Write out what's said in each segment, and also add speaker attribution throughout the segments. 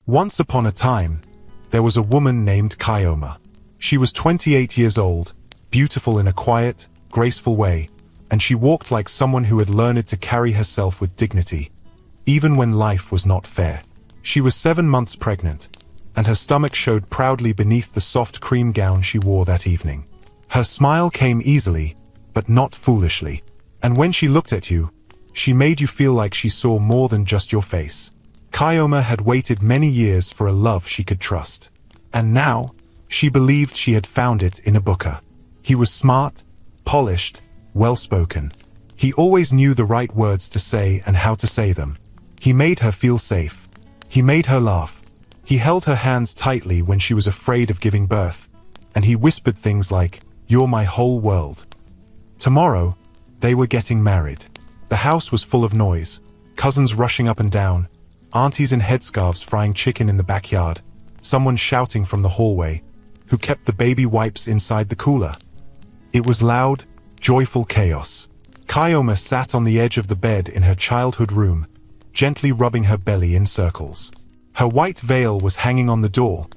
Speaker 1: Once upon a time, there was a woman named Kyoma. She was 28 years old, beautiful in a quiet, graceful way, and she walked like someone who had learned to carry herself with dignity, even when life was not fair. She was 7 months pregnant, and her stomach showed proudly beneath the soft cream gown she wore that evening. Her smile came easily, but not foolishly, and when she looked at you, she made you feel like she saw more than just your face. Kyoma had waited many years for a love she could trust, and now, she believed she had found it in Ibuka. He was smart, polished, well-spoken. He always knew the right words to say and how to say them. He made her feel safe. He made her laugh. He held her hands tightly when she was afraid of giving birth, and he whispered things like, "You're my whole world." Tomorrow, they were getting married. The house was full of noise, cousins rushing up and down, aunties in headscarves frying chicken in the backyard, someone shouting from the hallway, who kept the baby wipes inside the cooler. It was loud, joyful chaos. Kyoma sat on the edge of the bed in her childhood room, gently rubbing her belly in circles. Her white veil was hanging on the door,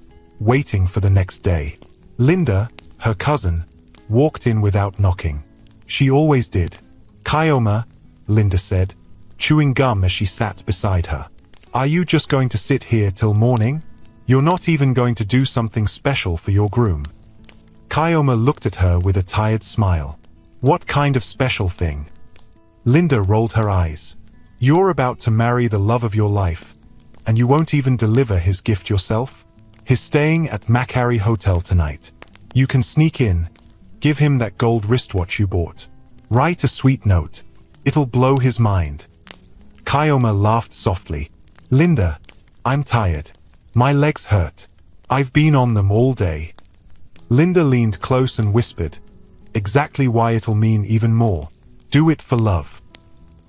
Speaker 1: waiting for the next day. Linda, her cousin, walked in without knocking. She always did. "Kyoma," Linda said, chewing gum as she sat beside her. "Are you just going to sit here till morning? You're not even going to do something special for your groom?" Kyoma looked at her with a tired smile. "What kind of special thing?" Linda rolled her eyes. "You're about to marry the love of your life, and you won't even deliver his gift yourself? He's staying at Macquarie Hotel tonight. You can sneak in, give him that gold wristwatch you bought. Write a sweet note. It'll blow his mind." Kyoma laughed softly. "Linda, I'm tired. My legs hurt. I've been on them all day." Linda leaned close and whispered, "Exactly why it'll mean even more. Do it for love."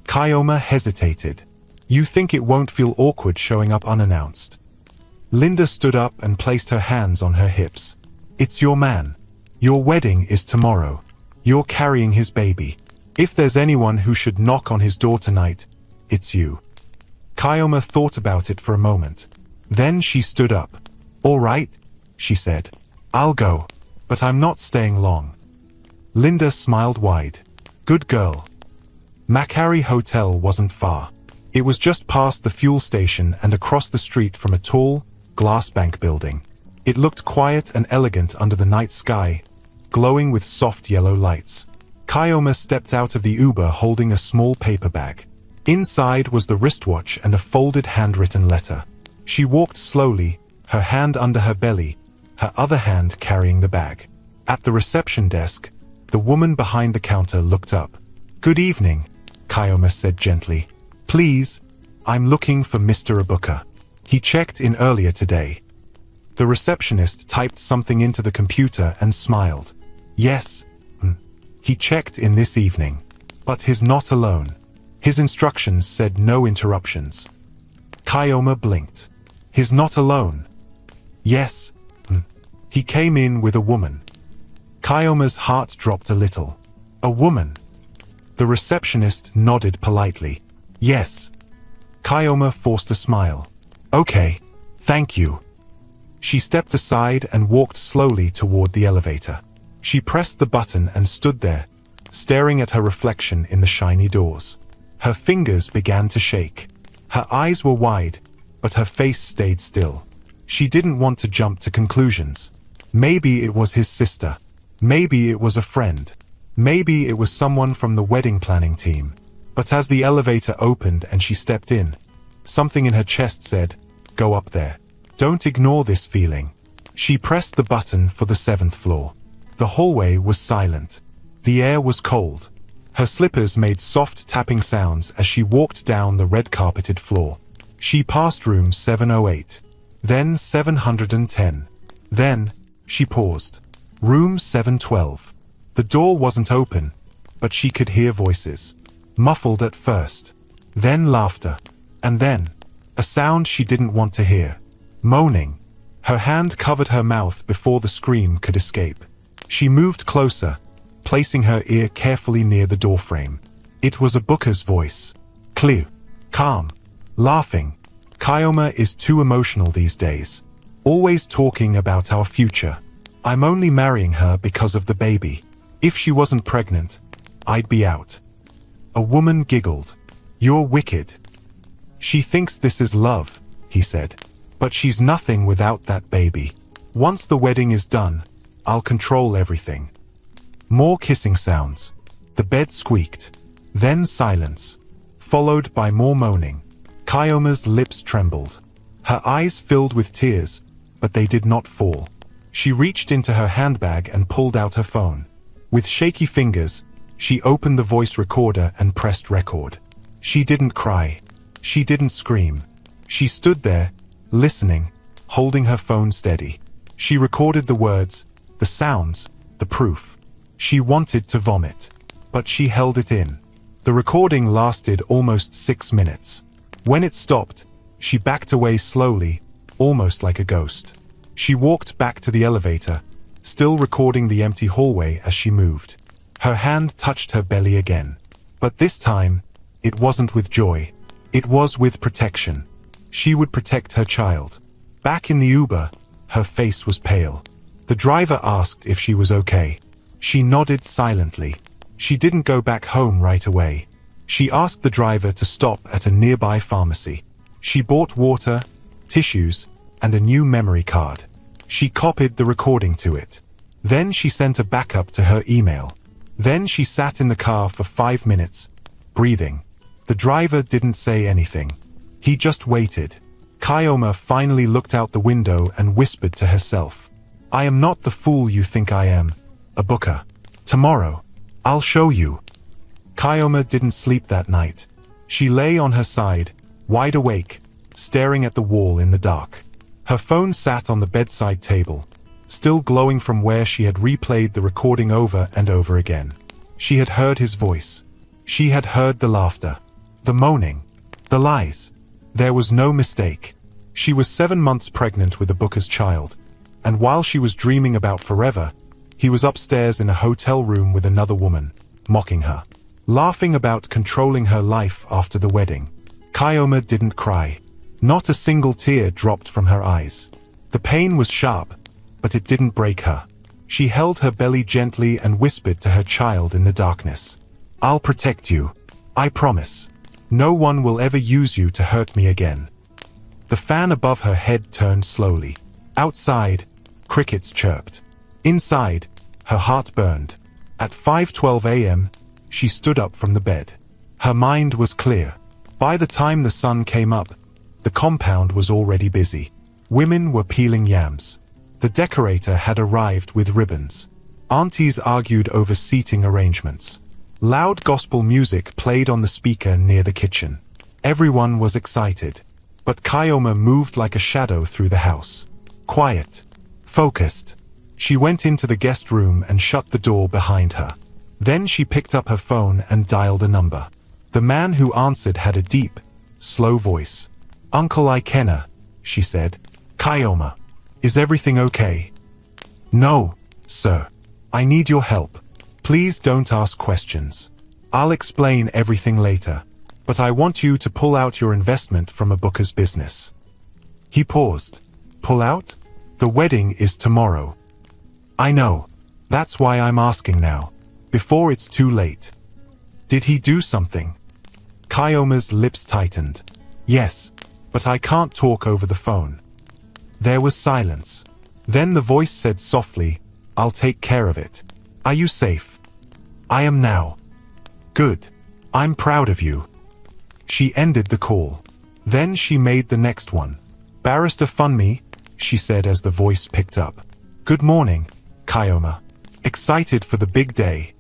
Speaker 1: Kyoma hesitated. "You think it won't feel awkward showing up unannounced?" Linda stood up and placed her hands on her hips. "It's your man. Your wedding is tomorrow. You're carrying his baby. If there's anyone who should knock on his door tonight, it's you." Kyoma thought about it for a moment. Then she stood up. "All right," she said. "I'll go, but I'm not staying long." Linda smiled wide. "Good girl." Macquarie Hotel wasn't far. It was just past the fuel station and across the street from a tall, glass bank building. It looked quiet and elegant under the night sky, glowing with soft yellow lights. Kyoma stepped out of the Uber holding a small paper bag. Inside was the wristwatch and a folded handwritten letter. She walked slowly, her hand under her belly, her other hand carrying the bag. At the reception desk, the woman behind the counter looked up. "Good evening," Kyoma said gently. "Please, I'm looking for Mr. Ibuka. He checked in earlier today." The receptionist typed something into the computer and smiled. "Yes, he checked in this evening. But he's not alone. His instructions said no interruptions." Kyoma blinked. "He's not alone?" "Yes, he came in with a woman." Kyoma's heart dropped a little. "A woman?" The receptionist nodded politely. "Yes." Kyoma forced a smile. "Okay, thank you." She stepped aside and walked slowly toward the elevator. She pressed the button and stood there, staring at her reflection in the shiny doors. Her fingers began to shake. Her eyes were wide, but her face stayed still. She didn't want to jump to conclusions. Maybe it was his sister. Maybe it was a friend. Maybe it was someone from the wedding planning team. But as the elevator opened and she stepped in, something in her chest said, "Go up there. Don't ignore this feeling." She pressed the button for the 7th floor. The hallway was silent. The air was cold. Her slippers made soft tapping sounds as she walked down the red-carpeted floor. She passed room 708. Then 710. Then, she paused. Room 712. The door wasn't open, but she could hear voices. Muffled at first. Then laughter. And then, a sound she didn't want to hear. Moaning. Her hand covered her mouth before the scream could escape. She moved closer, placing her ear carefully near the doorframe. It was Ibuka's voice. Clear. Calm. Laughing. Kyoma is too emotional these days. Always talking about our future. I'm only marrying her because of the baby. If she wasn't pregnant, I'd be out. A woman giggled. You're wicked. She thinks this is love, he said. But she's nothing without that baby. Once the wedding is done, I'll control everything. More kissing sounds. The bed squeaked. Then silence, followed by more moaning. Kyoma's lips trembled. Her eyes filled with tears, but they did not fall. She reached into her handbag and pulled out her phone. With shaky fingers, she opened the voice recorder and pressed record. She didn't cry. She didn't scream. She stood there, listening, holding her phone steady. She recorded the words, the sounds, the proof. She wanted to vomit, but she held it in. The recording lasted almost 6 minutes. When it stopped, she backed away slowly, almost like a ghost. She walked back to the elevator, still recording the empty hallway as she moved. Her hand touched her belly again. But this time, it wasn't with joy. It was with protection. She would protect her child. Back in the Uber, her face was pale. The driver asked if she was okay. She nodded silently. She didn't go back home right away. She asked the driver to stop at a nearby pharmacy. She bought water, tissues, and a new memory card. She copied the recording to it. Then she sent a backup to her email. Then she sat in the car for 5 minutes, breathing. The driver didn't say anything. He just waited. Kyoma finally looked out the window and whispered to herself, I am not the fool you think I am. A booker. Tomorrow, I'll show you. Kyoma didn't sleep that night. She lay on her side, wide awake, staring at the wall in the dark. Her phone sat on the bedside table, still glowing from where she had replayed the recording over and over again. She had heard his voice. She had heard the laughter, the moaning, the lies. There was no mistake. She was 7 months pregnant with the booker's child, and while she was dreaming about forever, he was upstairs in a hotel room with another woman, mocking her, laughing about controlling her life after the wedding. Kyoma didn't cry. Not a single tear dropped from her eyes. The pain was sharp, but it didn't break her. She held her belly gently and whispered to her child in the darkness, I'll protect you. I promise. No one will ever use you to hurt me again. The fan above her head turned slowly. Outside, crickets chirped. Inside, her heart burned. At 5:12 a.m., she stood up from the bed. Her mind was clear. By the time the sun came up, the compound was already busy. Women were peeling yams. The decorator had arrived with ribbons. Aunties argued over seating arrangements. Loud gospel music played on the speaker near the kitchen. Everyone was excited. But Kyoma moved like a shadow through the house. Quiet. Focused. She went into the guest room and shut the door behind her. Then she picked up her phone and dialed a number. The man who answered had a deep, slow voice. Uncle Ikena, she said. Kyoma, is everything okay? No, sir. I need your help. Please don't ask questions. I'll explain everything later, but I want you to pull out your investment from a booker's business. He paused. Pull out? The wedding is tomorrow. I know. That's why I'm asking now, before it's too late. Did he do something? Kyoma's lips tightened. Yes, but I can't talk over the phone. There was silence. Then the voice said softly, I'll take care of it. Are you safe? I am now. Good. I'm proud of you. She ended the call. Then she made the next one. Barrister Funmi, she said as the voice picked up. Good morning, Kyoma. Excited for the big day.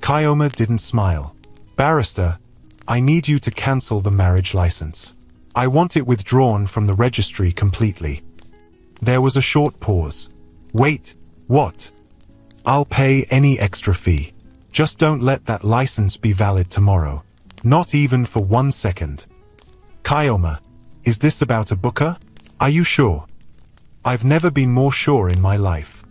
Speaker 1: Kyoma didn't smile. Barrister, I need you to cancel the marriage license. I want it withdrawn from the registry completely. There was a short pause. Wait, what? I'll pay any extra fee. Just don't let that license be valid tomorrow. Not even for 1 second. Kyoma, is this about a booker? Are you sure? I've never been more sure in my life.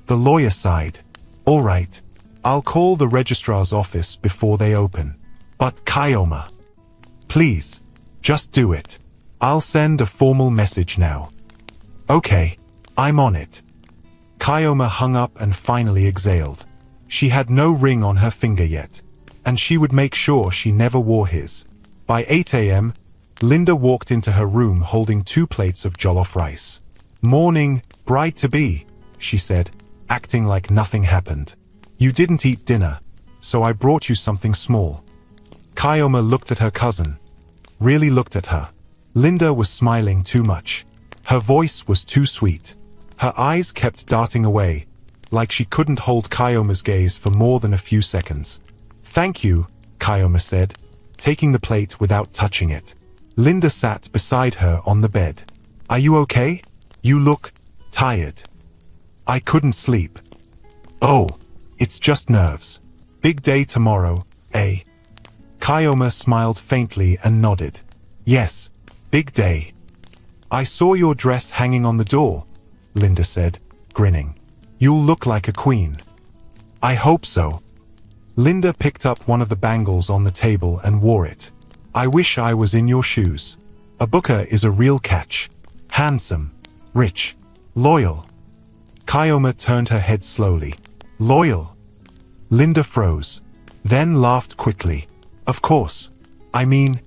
Speaker 1: The lawyer sighed. All right, I'll call the registrar's office before they open. But Kyoma, please, just do it. I'll send a formal message now. Okay, I'm on it. Kyoma hung up and finally exhaled. She had no ring on her finger yet, and she would make sure she never wore his. By 8 a.m., Linda walked into her room holding 2 plates of jollof rice. "Morning, bride-to-be," she said, acting like nothing happened. "You didn't eat dinner, so I brought you something small." Kyoma looked at her cousin. Really looked at her. Linda was smiling too much. Her voice was too sweet. Her eyes kept darting away, like she couldn't hold Kyoma's gaze for more than a few seconds. "Thank you," Kyoma said, taking the plate without touching it. Linda sat beside her on the bed. "Are you okay? You look tired." "I couldn't sleep." "Oh, it's just nerves. Big day tomorrow, eh?" Kyoma smiled faintly and nodded. "Yes, big day." "I saw your dress hanging on the door," Linda said, grinning. "You'll look like a queen." "I hope so." Linda picked up one of the bangles on the table and wore it. "I wish I was in your shoes. Abuka is a real catch. Handsome, rich, loyal." Kyoma turned her head slowly. "Loyal?" Linda froze, then laughed quickly. "Of course. I mean,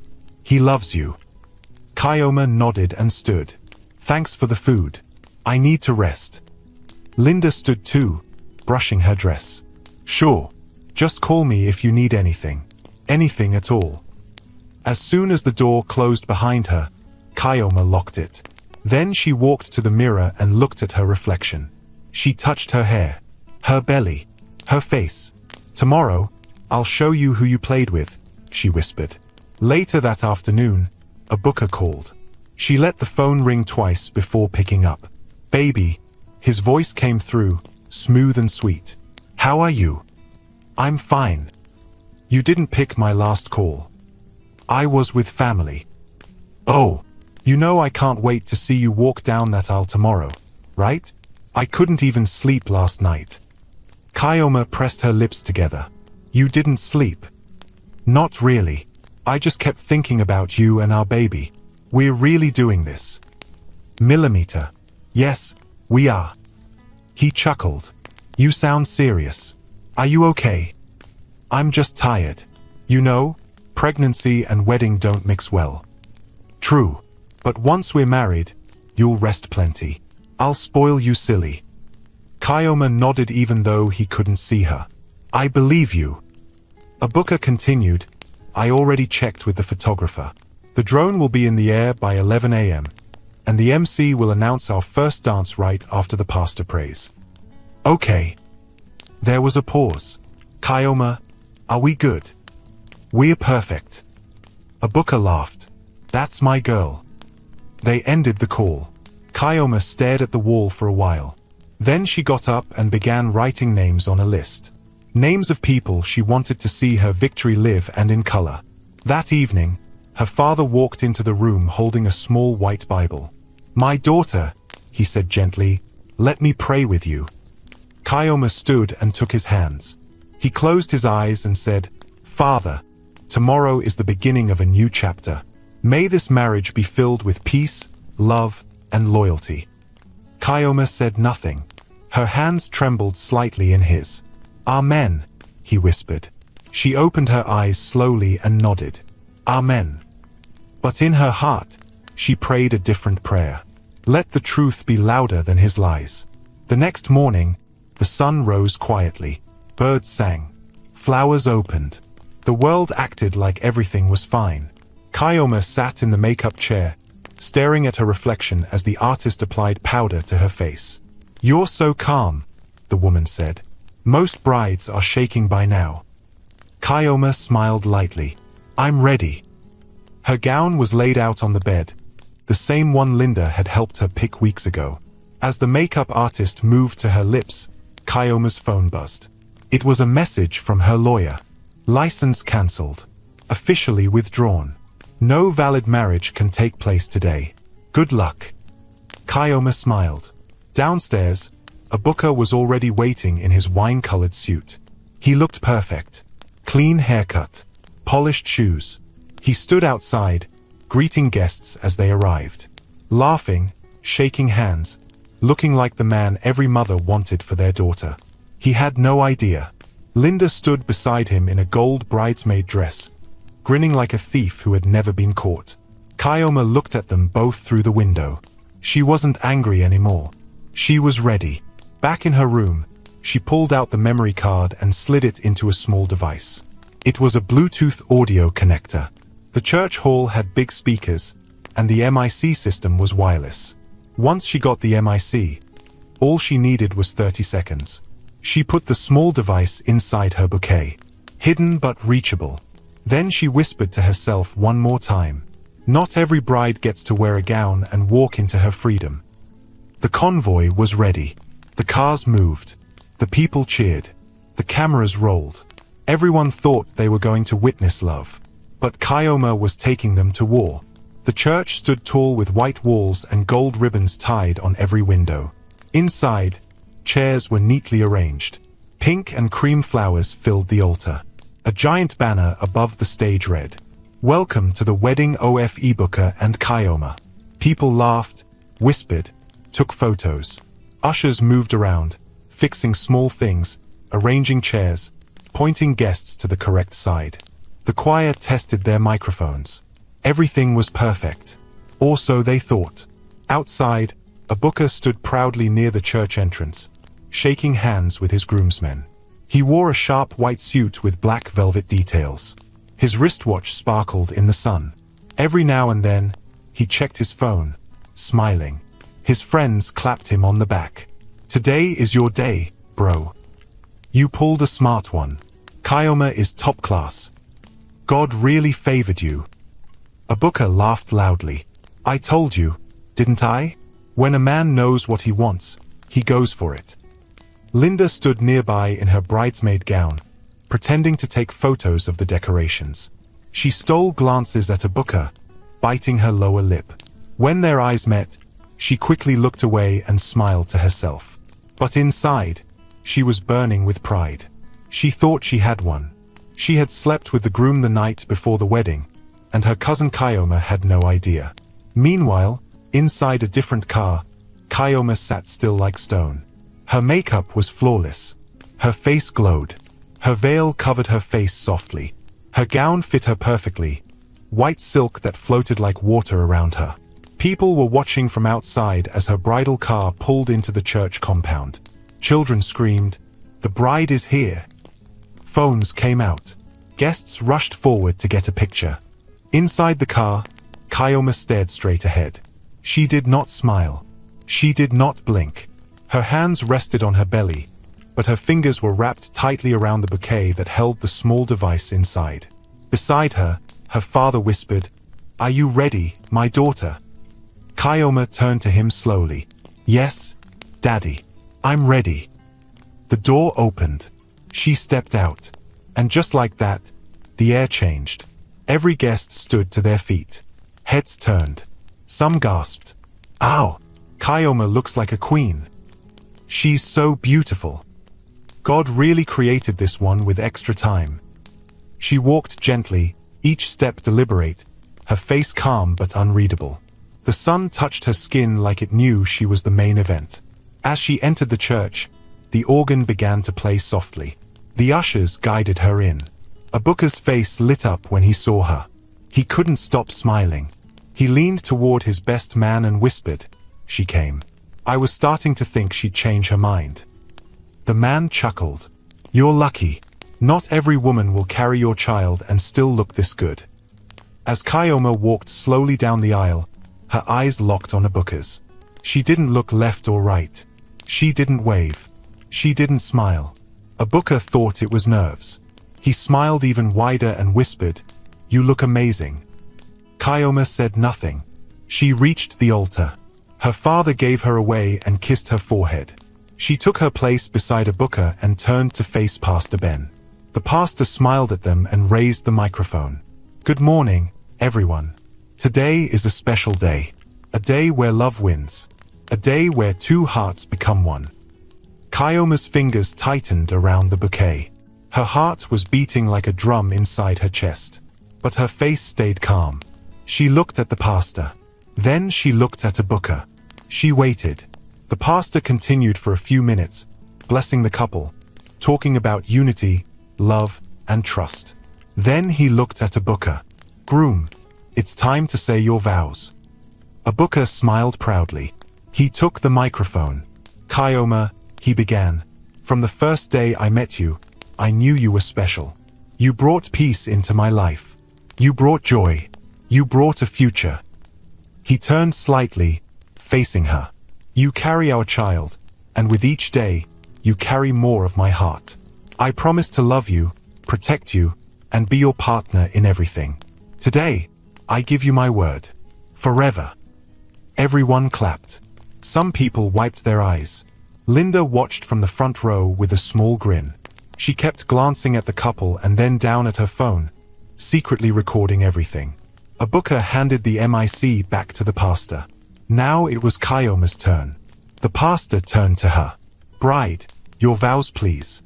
Speaker 1: he loves you." Kyoma nodded and stood. "Thanks for the food. I need to rest." Linda stood too, brushing her dress. "Sure. Just call me if you need anything. Anything at all." As soon as the door closed behind her, Kyoma locked it. Then she walked to the mirror and looked at her reflection. She touched her hair, her belly, her face. "Tomorrow, I'll show you who you played with," she whispered. Later that afternoon, Abuka called. She let the phone ring twice before picking up. "Baby," his voice came through, smooth and sweet. "How are you?" "I'm fine." "You didn't pick my last call." "I was with family." "Oh, you know I can't wait to see you walk down that aisle tomorrow, right? I couldn't even sleep last night." Kyoma pressed her lips together. "You didn't sleep?" "Not really. I just kept thinking about you and our baby. We're really doing this." "Millimeter." "Yes, we are." He chuckled. "You sound serious. Are you okay?" "I'm just tired. You know, pregnancy and wedding don't mix well." "True. But once we're married, you'll rest plenty. I'll spoil you silly." Kyoma nodded even though he couldn't see her. "I believe you." Abuka continued, "I already checked with the photographer. The drone will be in the air by 11 a.m., and the MC will announce our first dance right after the pastor prays." "Okay." There was a pause. "Kyoma, are we good?" "We're perfect." Abuka laughed. "That's my girl." They ended the call. Kyoma stared at the wall for a while. Then she got up and began writing names on a list. Names of people she wanted to see her victory live and in color. That evening, her father walked into the room holding a small white Bible. "My daughter," he said gently, "let me pray with you." Kyoma stood and took his hands. He closed his eyes and said, "Father, tomorrow is the beginning of a new chapter. May this marriage be filled with peace, love, and loyalty." Kyoma said nothing. Her hands trembled slightly in his. "Amen," he whispered. She opened her eyes slowly and nodded. "Amen." But in her heart, she prayed a different prayer. Let the truth be louder than his lies. The next morning, the sun rose quietly. Birds sang. Flowers opened. The world acted like everything was fine. Kyoma sat in the makeup chair, staring at her reflection as the artist applied powder to her face. "You're so calm," the woman said. "Most brides are shaking by now." Kyoma smiled lightly. "I'm ready." Her gown was laid out on the bed, the same one Linda had helped her pick weeks ago. As the makeup artist moved to her lips, Kyoma's phone buzzed. It was a message from her lawyer. "License cancelled. Officially withdrawn. No valid marriage can take place today. Good luck." Kyoma smiled. Downstairs, Abuka was already waiting in his wine-colored suit. He looked perfect. Clean haircut. Polished shoes. He stood outside, greeting guests as they arrived. Laughing, shaking hands, looking like the man every mother wanted for their daughter. He had no idea. Linda stood beside him in a gold bridesmaid dress, grinning like a thief who had never been caught. Kyoma looked at them both through the window. She wasn't angry anymore. She was ready. Back in her room, she pulled out the memory card and slid it into a small device. It was a Bluetooth audio connector. The church hall had big speakers, and the MIC system was wireless. Once she got the MIC, all she needed was 30 seconds. She put the small device inside her bouquet, hidden but reachable. Then she whispered to herself one more time. Not every bride gets to wear a gown and walk into her freedom. The convoy was ready. The cars moved. The people cheered. The cameras rolled. Everyone thought they were going to witness love. But Kyoma was taking them to war. The church stood tall with white walls and gold ribbons tied on every window. Inside, chairs were neatly arranged. Pink and cream flowers filled the altar. A giant banner above the stage read, "Welcome to the wedding of Ibuka and Kyoma." People laughed, whispered, took photos. Ushers moved around, fixing small things, arranging chairs, pointing guests to the correct side. The choir tested their microphones. Everything was perfect. Or so they thought. Outside, Ibuka stood proudly near the church entrance, shaking hands with his groomsmen. He wore a sharp white suit with black velvet details. His wristwatch sparkled in the sun. Every now and then, he checked his phone, smiling. His friends clapped him on the back. "Today is your day, bro. You pulled a smart one. Kyoma is top class. God really favored you." Ibuka laughed loudly. "I told you, didn't I? When a man knows what he wants, he goes for it." Linda stood nearby in her bridesmaid gown, pretending to take photos of the decorations. She stole glances at Ibuka, biting her lower lip. When their eyes met, she quickly looked away and smiled to herself. But inside, she was burning with pride. She thought she had one. She had slept with the groom the night before the wedding, and her cousin Kyoma had no idea. Meanwhile, inside a different car, Kyoma sat still like stone. Her makeup was flawless. Her face glowed. Her veil covered her face softly. Her gown fit her perfectly, white silk that floated like water around her. People were watching from outside as her bridal car pulled into the church compound. Children screamed, "The bride is here!" Phones came out. Guests rushed forward to get a picture. Inside the car, Kyoma stared straight ahead. She did not smile. She did not blink. Her hands rested on her belly, but her fingers were wrapped tightly around the bouquet that held the small device inside. Beside her, her father whispered, "Are you ready, my daughter?" Kyoma turned to him slowly. "Yes, Daddy. I'm ready." The door opened. She stepped out. And just like that, the air changed. Every guest stood to their feet. Heads turned. Some gasped. "Ow! Kyoma looks like a queen. She's so beautiful. God really created this one with extra time." She walked gently, each step deliberate, her face calm but unreadable. The sun touched her skin like it knew she was the main event. As she entered the church, the organ began to play softly. The ushers guided her in. Ibuka's face lit up when he saw her. He couldn't stop smiling. He leaned toward his best man and whispered, "She came. I was starting to think she'd change her mind." The man chuckled. "You're lucky. Not every woman will carry your child and still look this good." As Kyoma walked slowly down the aisle, her eyes locked on Ibuka's. She didn't look left or right. She didn't wave. She didn't smile. Ibuka thought it was nerves. He smiled even wider and whispered, "You look amazing." Kyoma said nothing. She reached the altar. Her father gave her away and kissed her forehead. She took her place beside Ibuka and turned to face Pastor Ben. The pastor smiled at them and raised the microphone. "Good morning, everyone. Today is a special day. A day where love wins. A day where two hearts become one." Kyoma's fingers tightened around the bouquet. Her heart was beating like a drum inside her chest. But her face stayed calm. She looked at the pastor. Then she looked at a booker. She waited. The pastor continued for a few minutes, blessing the couple, talking about unity, love, and trust. Then he looked at a booker. Groom, it's time to say your vows. A booker smiled proudly. He took the microphone. Kyoma, he began. From the first day I met you, I knew you were special. You brought peace into my life. You brought joy. You brought a future. He turned slightly, facing her. You carry our child, and with each day, you carry more of my heart. I promise to love you, protect you, and be your partner in everything. Today, I give you my word. Forever. Everyone clapped. Some people wiped their eyes. Linda watched from the front row with a small grin. She kept glancing at the couple and then down at her phone, secretly recording everything. A booker handed the mic back to the pastor. Now it was Kyoma's turn. The pastor turned to her. Bride, your vows please.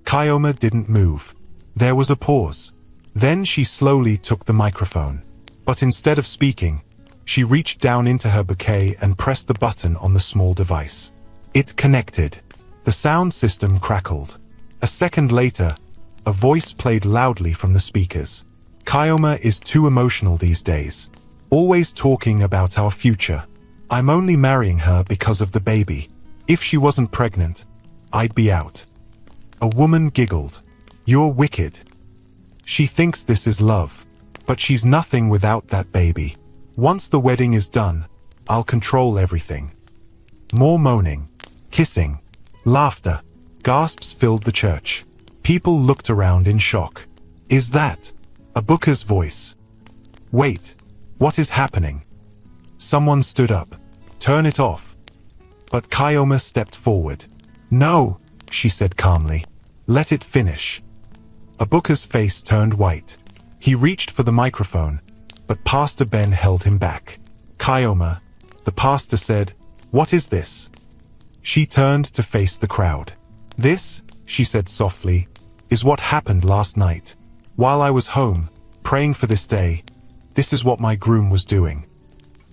Speaker 1: Kyoma didn't move. There was a pause. Then she slowly took the microphone. But instead of speaking, she reached down into her bouquet and pressed the button on the small device. It connected. The sound system crackled. A second later, a voice played loudly from the speakers. Kyoma is too emotional these days. Always talking about our future. I'm only marrying her because of the baby. If she wasn't pregnant, I'd be out. A woman giggled. You're wicked. She thinks this is love. But she's nothing without that baby. Once the wedding is done, I'll control everything. More moaning, kissing, laughter, gasps filled the church. People looked around in shock. Is that a booker's voice? Wait, what is happening? Someone stood up. Turn it off. But Kyoma stepped forward. No, she said calmly. Let it finish. A booker's face turned white. He reached for the microphone, but Pastor Ben held him back. Kyoma, the pastor said, what is this? She turned to face the crowd. This, she said softly, is what happened last night. While I was home, praying for this day, this is what my groom was doing.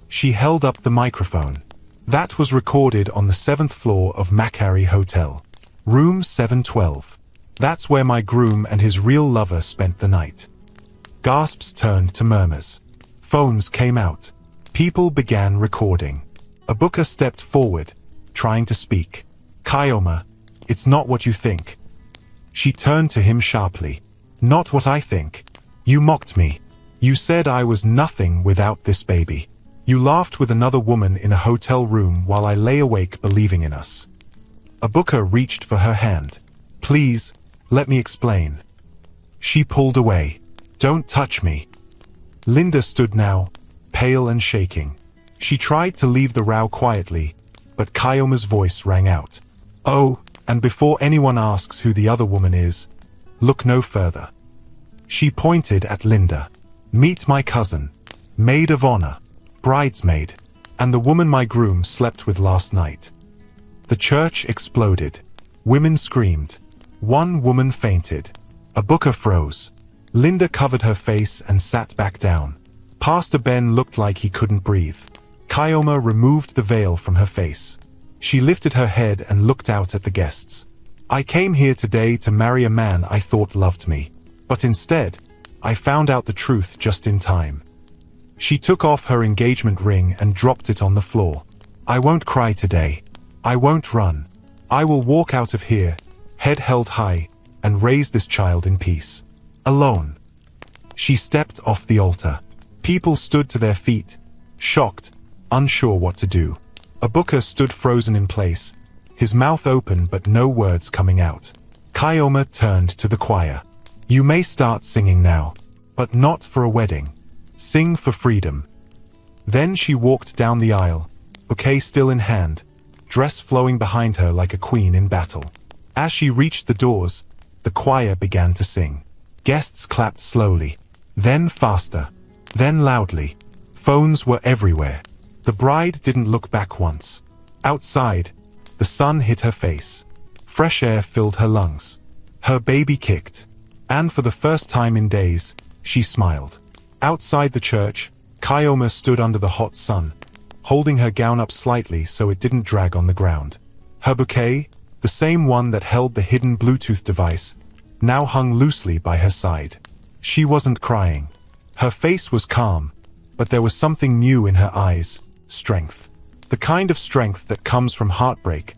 Speaker 1: She held up the microphone. That was recorded on the 7th floor of Macquarie Hotel. Room 712. That's where my groom and his real lover spent the night. Gasps turned to murmurs. Phones came out. People began recording. A booker stepped forward, trying to speak. Kyoma, it's not what you think. She turned to him sharply. Not what I think. You mocked me. You said I was nothing without this baby. You laughed with another woman in a hotel room while I lay awake believing in us. A booker reached for her hand. Please, let me explain. She pulled away. Don't touch me. Linda stood now, pale and shaking. She tried to leave the row quietly, but Kyoma's voice rang out. Oh, and before anyone asks who the other woman is, look no further. She pointed at Linda. Meet my cousin, maid of honor, bridesmaid, and the woman my groom slept with last night. The church exploded. Women screamed. One woman fainted. A booker froze. Linda covered her face and sat back down. Pastor Ben looked like he couldn't breathe. Kyoma removed the veil from her face. She lifted her head and looked out at the guests. I came here today to marry a man I thought loved me. But instead, I found out the truth just in time. She took off her engagement ring and dropped it on the floor. I won't cry today. I won't run. I will walk out of here, head held high, and raise this child in peace. Alone. She stepped off the altar. People stood to their feet, shocked, unsure what to do. A booker stood frozen in place, his mouth open but no words coming out. Kyoma turned to the choir. You may start singing now, but not for a wedding. Sing for freedom. Then she walked down the aisle, bouquet still in hand, dress flowing behind her like a queen in battle. As she reached the doors, the choir began to sing. Guests clapped slowly, then faster, then loudly. Phones were everywhere. The bride didn't look back once. Outside, the sun hit her face. Fresh air filled her lungs. Her baby kicked. And for the first time in days, she smiled. Outside the church, Kyoma stood under the hot sun, holding her gown up slightly so it didn't drag on the ground. Her bouquet, the same one that held the hidden Bluetooth device, now hung loosely by her side. She wasn't crying. Her face was calm, but there was something new in her eyes: strength. The kind of strength that comes from heartbreak,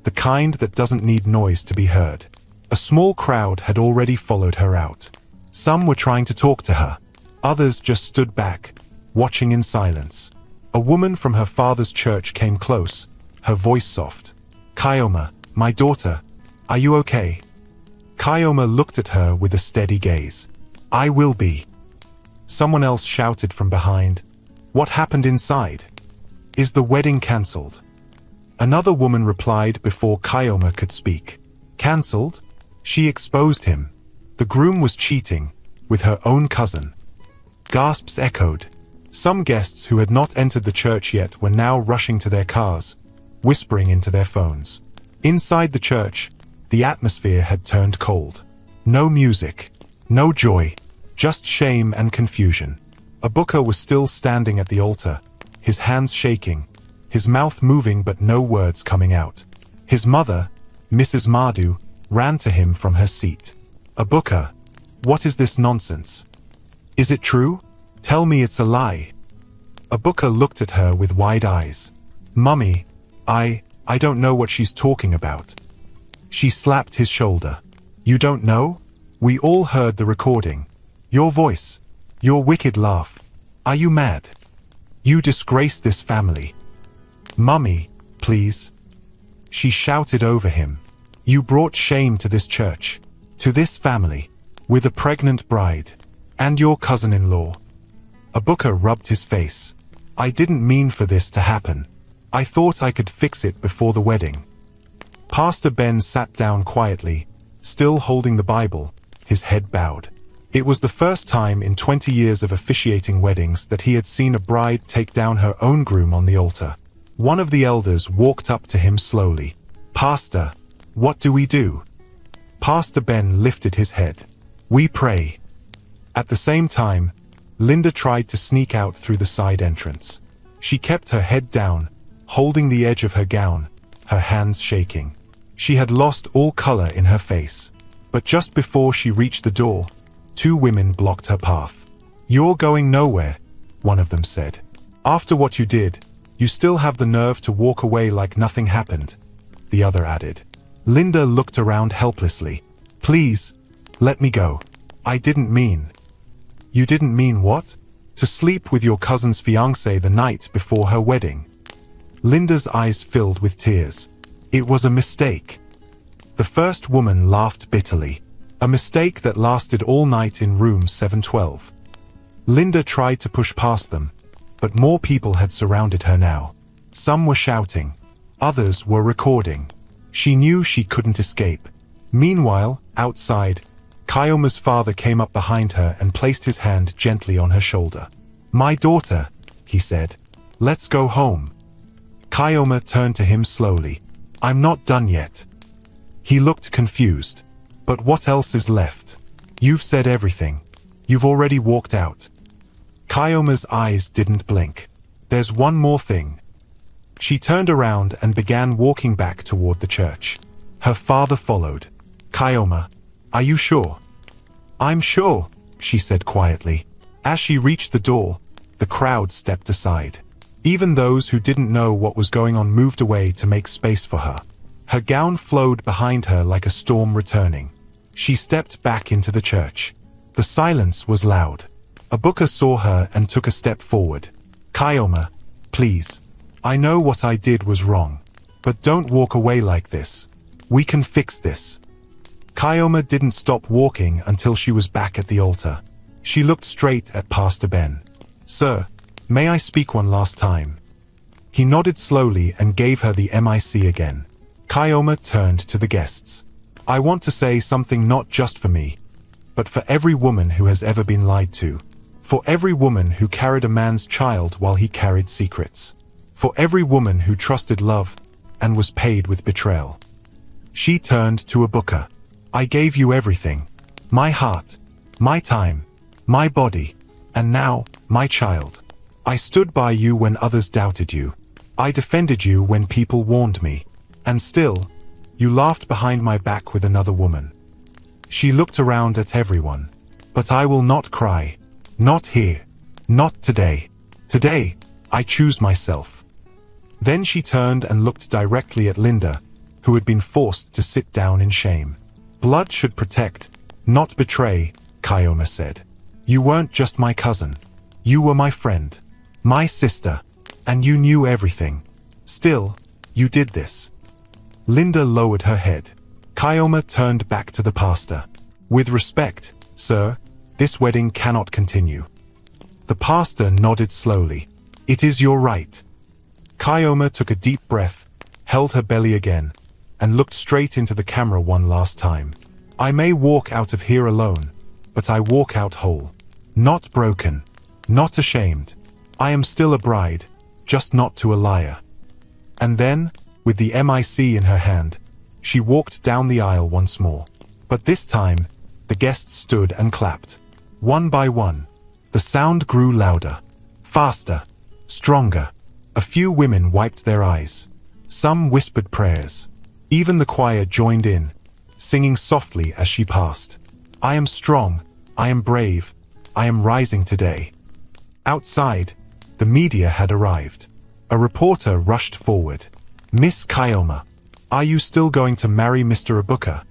Speaker 1: the kind that doesn't need noise to be heard. A small crowd had already followed her out. Some were trying to talk to her. Others just stood back, watching in silence. A woman from her father's church came close, her voice soft. "Kyoma, my daughter, are you okay?" Kyoma looked at her with a steady gaze. "I will be." Someone else shouted from behind, "What happened inside? Is the wedding cancelled?" Another woman replied before Kyoma could speak. "Cancelled?" She exposed him. The groom was cheating, with her own cousin. Gasps echoed. Some guests who had not entered the church yet were now rushing to their cars, whispering into their phones. Inside the church, the atmosphere had turned cold. No music, no joy, just shame and confusion. Abuka was still standing at the altar, his hands shaking, his mouth moving but no words coming out. His mother, Mrs. Mardu, ran to him from her seat. "Abuka, what is this nonsense? Is it true? Tell me it's a lie." Abuka looked at her with wide eyes. "Mummy, I don't know what she's talking about." She slapped his shoulder. "You don't know? We all heard the recording. Your voice, your wicked laugh. Are you mad? You disgrace this family." "Mummy, please." She shouted over him. "You brought shame to this church, to this family, with a pregnant bride, and your cousin-in-law." Abuka rubbed his face. "I didn't mean for this to happen. I thought I could fix it before the wedding." Pastor Ben sat down quietly, still holding the Bible, his head bowed. It was the first time in 20 years of officiating weddings that he had seen a bride take down her own groom on the altar. One of the elders walked up to him slowly. "Pastor, what do we do?" Pastor Ben lifted his head. "We pray." At the same time, Linda tried to sneak out through the side entrance. She kept her head down, holding the edge of her gown, her hands shaking. She had lost all color in her face. But just before she reached the door, two women blocked her path. "You're going nowhere," one of them said. "After what you did, you still have the nerve to walk away like nothing happened," the other added. Linda looked around helplessly. "Please, let me go. I didn't mean." "You didn't mean what?" "To sleep with your cousin's fiancé the night before her wedding." Linda's eyes filled with tears. "It was a mistake." The first woman laughed bitterly. A mistake that lasted all night in room 712. Linda tried to push past them, but more people had surrounded her now. Some were shouting. Others were recording. She knew she couldn't escape. Meanwhile, outside, Kyoma's father came up behind her and placed his hand gently on her shoulder. "My daughter," he said. "Let's go home." Kyoma turned to him slowly. "I'm not done yet." He looked confused. "But what else is left? You've said everything. You've already walked out." Kyoma's eyes didn't blink. "There's one more thing." She turned around and began walking back toward the church. Her father followed. "Kyoma, are you sure?" "I'm sure," she said quietly. As she reached the door, the crowd stepped aside. Even those who didn't know what was going on moved away to make space for her. Her gown flowed behind her like a storm returning. She stepped back into the church. The silence was loud. Abuka saw her and took a step forward. "Kyoma, please. I know what I did was wrong. But don't walk away like this. We can fix this." Kyoma didn't stop walking until she was back at the altar. She looked straight at Pastor Ben. "Sir, may I speak one last time?" He nodded slowly and gave her the mic again. Kyoma turned to the guests. "I want to say something not just for me, but for every woman who has ever been lied to. For every woman who carried a man's child while he carried secrets. For every woman who trusted love and was paid with betrayal." She turned to Abuka. "I gave you everything. My heart, my time, my body, and now, my child. I stood by you when others doubted you. I defended you when people warned me. And still, you laughed behind my back with another woman. She looked around at everyone. But I will not cry. Not here. Not today. Today, I choose myself. Then she turned and looked directly at Linda, who had been forced to sit down in shame. Blood should protect, not betray, Kyoma said. You weren't just my cousin. You were my friend. My sister. And you knew everything. Still, you did this. Linda lowered her head. Kyoma turned back to the pastor. With respect, sir, this wedding cannot continue. The pastor nodded slowly. It is your right. Kyoma took a deep breath, held her belly again, and looked straight into the camera one last time. I may walk out of here alone, but I walk out whole. Not broken. Not ashamed. I am still a bride, just not to a liar. And then, with the mic in her hand, she walked down the aisle once more. But this time, the guests stood and clapped. One by one, the sound grew louder, faster, stronger. A few women wiped their eyes. Some whispered prayers. Even the choir joined in, singing softly as she passed. I am strong, I am brave, I am rising today. Outside, the media had arrived. A reporter rushed forward. Miss Kyoma, are you still going to marry Mr. Ibuka?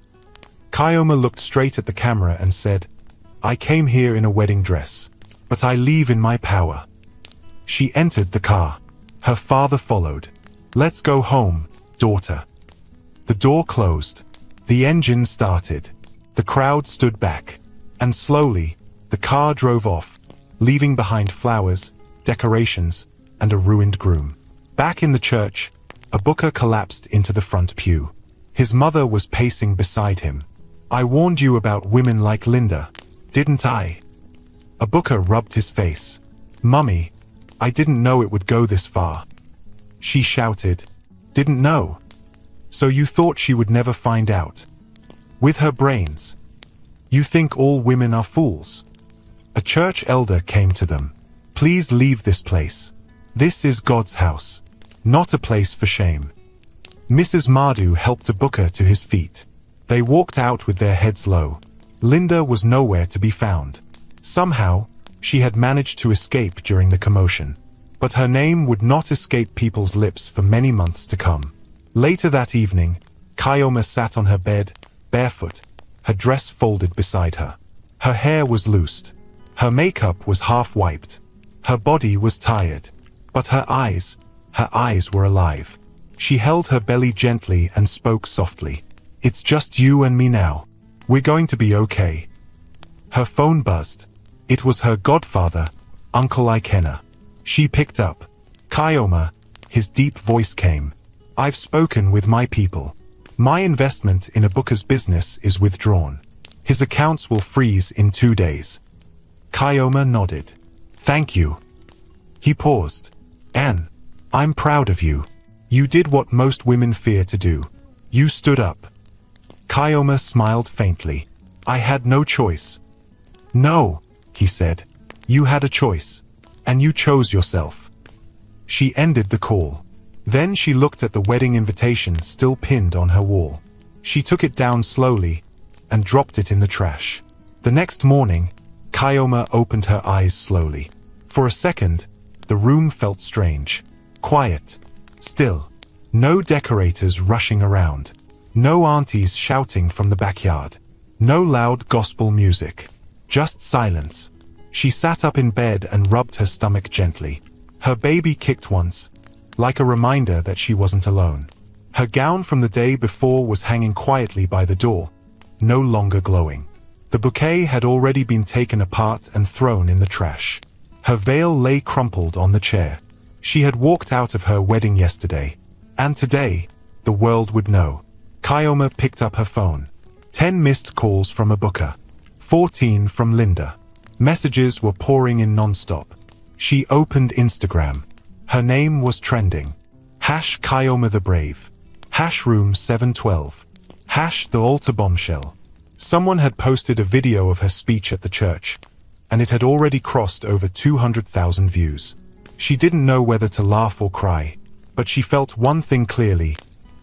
Speaker 1: Kyoma looked straight at the camera and said, I came here in a wedding dress, but I leave in my power. She entered the car. Her father followed. Let's go home, daughter. The door closed. The engine started. The crowd stood back. And slowly, the car drove off, leaving behind flowers, decorations, and a ruined groom. Back in the church, Ibuka collapsed into the front pew. His mother was pacing beside him. I warned you about women like Linda, didn't I? Ibuka rubbed his face. Mummy, I didn't know it would go this far. She shouted. Didn't know? So you thought she would never find out? With her brains. You think all women are fools? A church elder came to them. Please leave this place. This is God's house, not a place for shame. Mrs. Mardu helped Ibuka to his feet. They walked out with their heads low. Linda was nowhere to be found. Somehow, she had managed to escape during the commotion. But her name would not escape people's lips for many months to come. Later that evening, Kyoma sat on her bed, barefoot, her dress folded beside her. Her hair was loosed. Her makeup was half wiped. Her body was tired. But her eyes were alive. She held her belly gently and spoke softly. It's just you and me now. We're going to be okay. Her phone buzzed. It was her godfather, Uncle Ikena. She picked up. Kyoma, his deep voice came. I've spoken with my people. My investment in Ibuka's business is withdrawn. His accounts will freeze in 2 days. Kyoma nodded. Thank you. He paused. Anne, I'm proud of you. You did what most women fear to do. You stood up. Kyoma smiled faintly. I had no choice. No, he said. You had a choice. And you chose yourself. She ended the call. Then she looked at the wedding invitation still pinned on her wall. She took it down slowly and dropped it in the trash. The next morning, Kyoma opened her eyes slowly. For a second, the room felt strange. Quiet. Still. No decorators rushing around. No aunties shouting from the backyard. No loud gospel music. Just silence. She sat up in bed and rubbed her stomach gently. Her baby kicked once, like a reminder that she wasn't alone. Her gown from the day before was hanging quietly by the door, no longer glowing. The bouquet had already been taken apart and thrown in the trash. Her veil lay crumpled on the chair. She had walked out of her wedding yesterday. And today, the world would know. Kyoma picked up her phone. 10 missed calls from Ibuka. 14 from Linda. Messages were pouring in non-stop. She opened Instagram. Her name was trending. #Kyoma the Brave. #Room 712. #The Altar Bombshell. Someone had posted a video of her speech at the church, and it had already crossed over 200,000 views. She didn't know whether to laugh or cry, but she felt one thing clearly: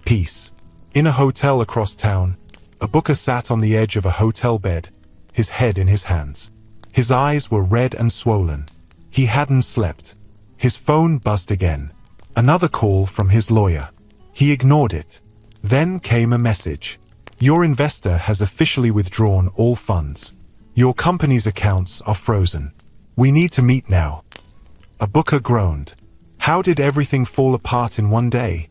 Speaker 1: peace. In a hotel across town, a booker sat on the edge of a hotel bed, his head in his hands. His eyes were red and swollen. He hadn't slept. His phone buzzed again. Another call from his lawyer. He ignored it. Then came a message. Your investor has officially withdrawn all funds. Your company's accounts are frozen. We need to meet now. A booker groaned. How did everything fall apart in one day?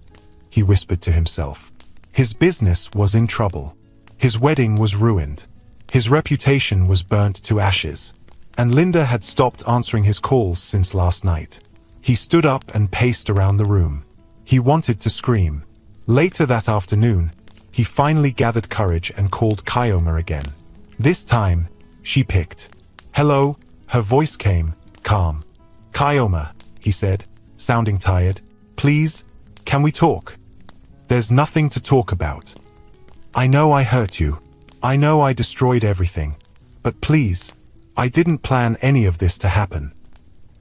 Speaker 1: He whispered to himself. His business was in trouble. His wedding was ruined. His reputation was burnt to ashes. And Linda had stopped answering his calls since last night. He stood up and paced around the room. He wanted to scream. Later that afternoon, he finally gathered courage and called Kyoma again. This time, she picked. Hello, her voice came, calm. Kyoma, he said, sounding tired. Please, can we talk? There's nothing to talk about. I know I hurt you. I know I destroyed everything. But please, I didn't plan any of this to happen.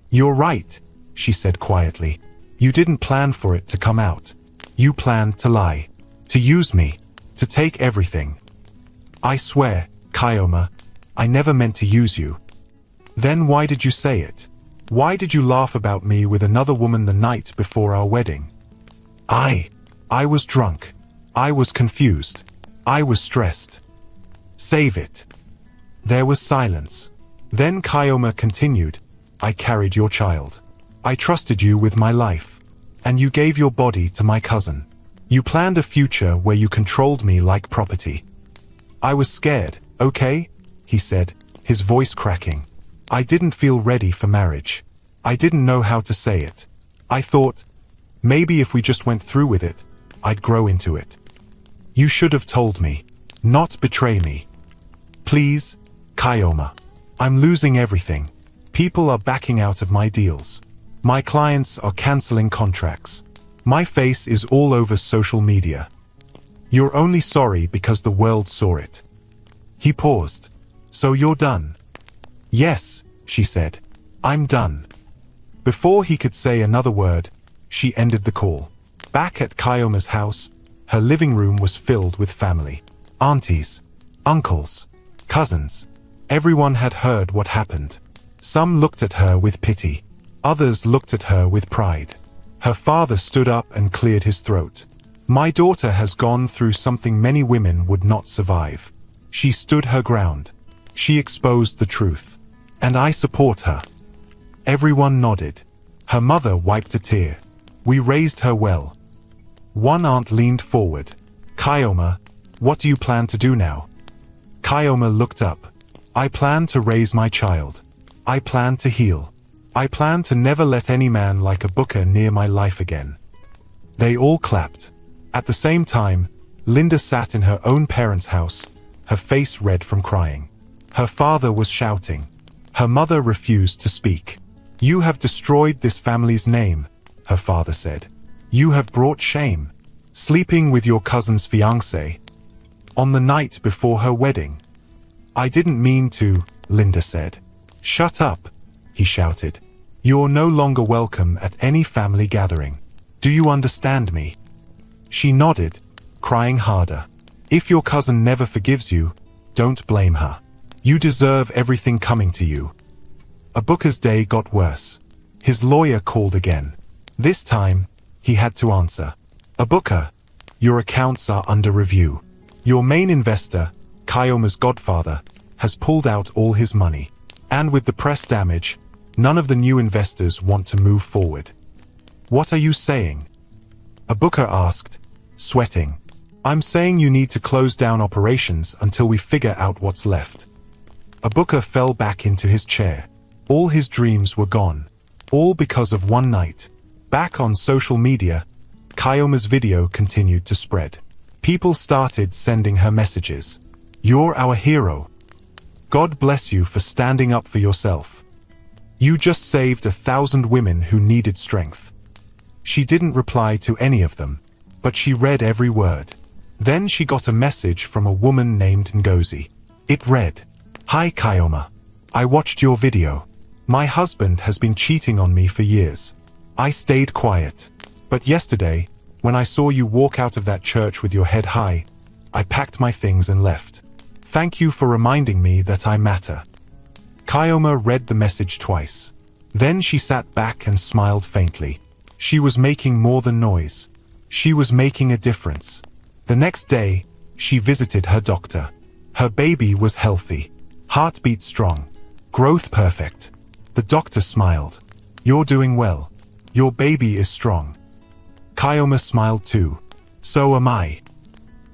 Speaker 1: You're right, she said quietly. You didn't plan for it to come out. You planned to lie. To use me. To take everything. I swear, Kyoma, I never meant to use you. Then why did you say it? Why did you laugh about me with another woman the night before our wedding? I was drunk. I was confused. I was stressed. Save it. There was silence. Then Kyoma continued, I carried your child. I trusted you with my life. And you gave your body to my cousin. You planned a future where you controlled me like property. I was scared, okay? He said, his voice cracking. I didn't feel ready for marriage. I didn't know how to say it. I thought, maybe if we just went through with it, I'd grow into it. You should have told me, not betray me. Please, Kyoma. I'm losing everything. People are backing out of my deals. My clients are canceling contracts. My face is all over social media. You're only sorry because the world saw it. He paused. So you're done? Yes, she said. I'm done. Before he could say another word, she ended the call. Back at Kyoma's house, her living room was filled with family. Aunties, uncles, cousins. Everyone had heard what happened. Some looked at her with pity. Others looked at her with pride. Her father stood up and cleared his throat. My daughter has gone through something many women would not survive. She stood her ground. She exposed the truth. And I support her. Everyone nodded. Her mother wiped a tear. We raised her well. One aunt leaned forward. Kyoma, what do you plan to do now? Kyoma looked up. I plan to raise my child. I plan to heal. I plan to never let any man like a booker near my life again. They all clapped. At the same time, Linda sat in her own parents' house, her face red from crying. Her father was shouting. Her mother refused to speak. You have destroyed this family's name, her father said. You have brought shame. Sleeping with your cousin's fiancé. On the night before her wedding. I didn't mean to, Linda said. Shut up, he shouted. You're no longer welcome at any family gathering. Do you understand me? She nodded, crying harder. If your cousin never forgives you, don't blame her. You deserve everything coming to you. A booker's day got worse. His lawyer called again. This time, he had to answer. A booker, your accounts are under review. Your main investor, Kyoma's godfather, has pulled out all his money. And with the press damage, none of the new investors want to move forward. What are you saying? A booker asked, sweating. I'm saying you need to close down operations until we figure out what's left. A booker fell back into his chair. All his dreams were gone. All because of one night. Back on social media, Kyoma's video continued to spread. People started sending her messages. You're our hero. God bless you for standing up for yourself. You just saved 1,000 women who needed strength. She didn't reply to any of them, but she read every word. Then she got a message from a woman named Ngozi. It read, Hi Kyoma. I watched your video. My husband has been cheating on me for years. I stayed quiet. But yesterday, when I saw you walk out of that church with your head high, I packed my things and left. Thank you for reminding me that I matter." Kyoma read the message twice. Then she sat back and smiled faintly. She was making more than noise. She was making a difference. The next day, she visited her doctor. Her baby was healthy. Heartbeat strong. Growth perfect. The doctor smiled. "You're doing well. Your baby is strong." Kyoma smiled too. "So am I."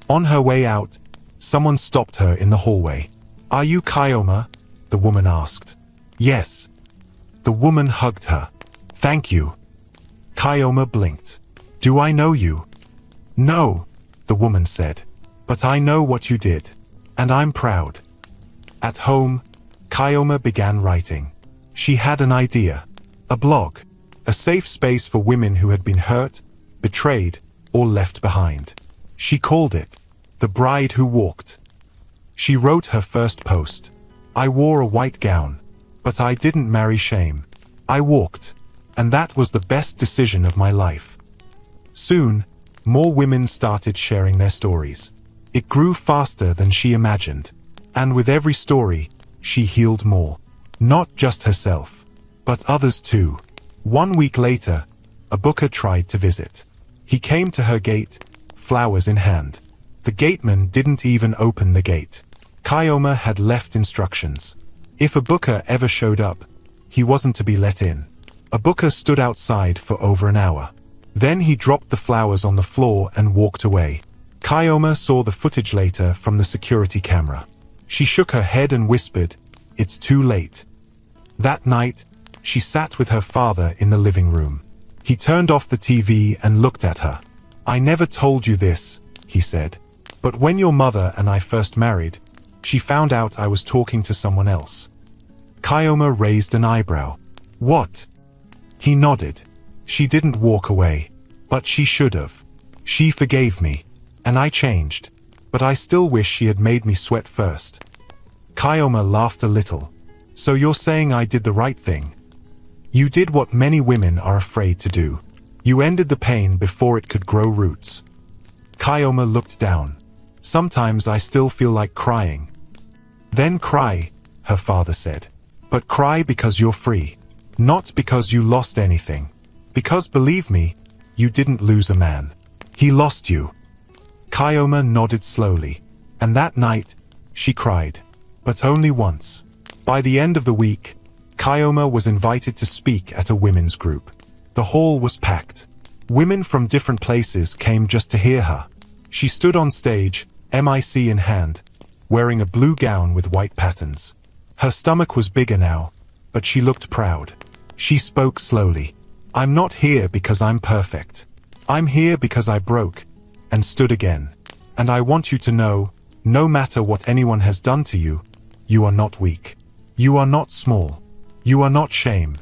Speaker 1: On her way out, someone stopped her in the hallway. "Are you Kyoma?" the woman asked. "Yes." The woman hugged her. "Thank you." Kyoma blinked. "Do I know you?" "No," the woman said. "But I know what you did. And I'm proud." At home, Kyoma began writing. She had an idea. A blog. A safe space for women who had been hurt, betrayed, or left behind. She called it The Bride Who Walked. She wrote her first post. "I wore a white gown, but I didn't marry shame. I walked, and that was the best decision of my life." Soon, more women started sharing their stories. It grew faster than she imagined, and with every story, she healed more. Not just herself, but others too. 1 week later, a booker tried to visit. He came to her gate, flowers in hand. The gateman didn't even open the gate. Kyoma had left instructions. If a booker ever showed up, he wasn't to be let in. A booker stood outside for over an hour. Then he dropped the flowers on the floor and walked away. Kyoma saw the footage later from the security camera. She shook her head and whispered, "It's too late." That night, she sat with her father in the living room. He turned off the TV and looked at her. "I never told you this," he said. "But when your mother and I first married, she found out I was talking to someone else." Kyoma raised an eyebrow. "What?" He nodded. "She didn't walk away. But she should have. She forgave me. And I changed. But I still wish she had made me sweat first." Kyoma laughed a little. "So you're saying I did the right thing? You did what many women are afraid to do. You ended the pain before it could grow roots." Kyoma looked down. "Sometimes I still feel like crying." "Then cry," her father said. "But cry because you're free. Not because you lost anything. Because believe me, you didn't lose a man. He lost you." Kyoma nodded slowly. And that night, she cried. But only once. By the end of the week, Kyoma was invited to speak at a women's group. The hall was packed. Women from different places came just to hear her. She stood on stage, mic in hand, wearing a blue gown with white patterns. Her stomach was bigger now, but she looked proud. She spoke slowly. "I'm not here because I'm perfect. I'm here because I broke and stood again. And I want you to know, no matter what anyone has done to you, you are not weak. You are not small. You are not shame."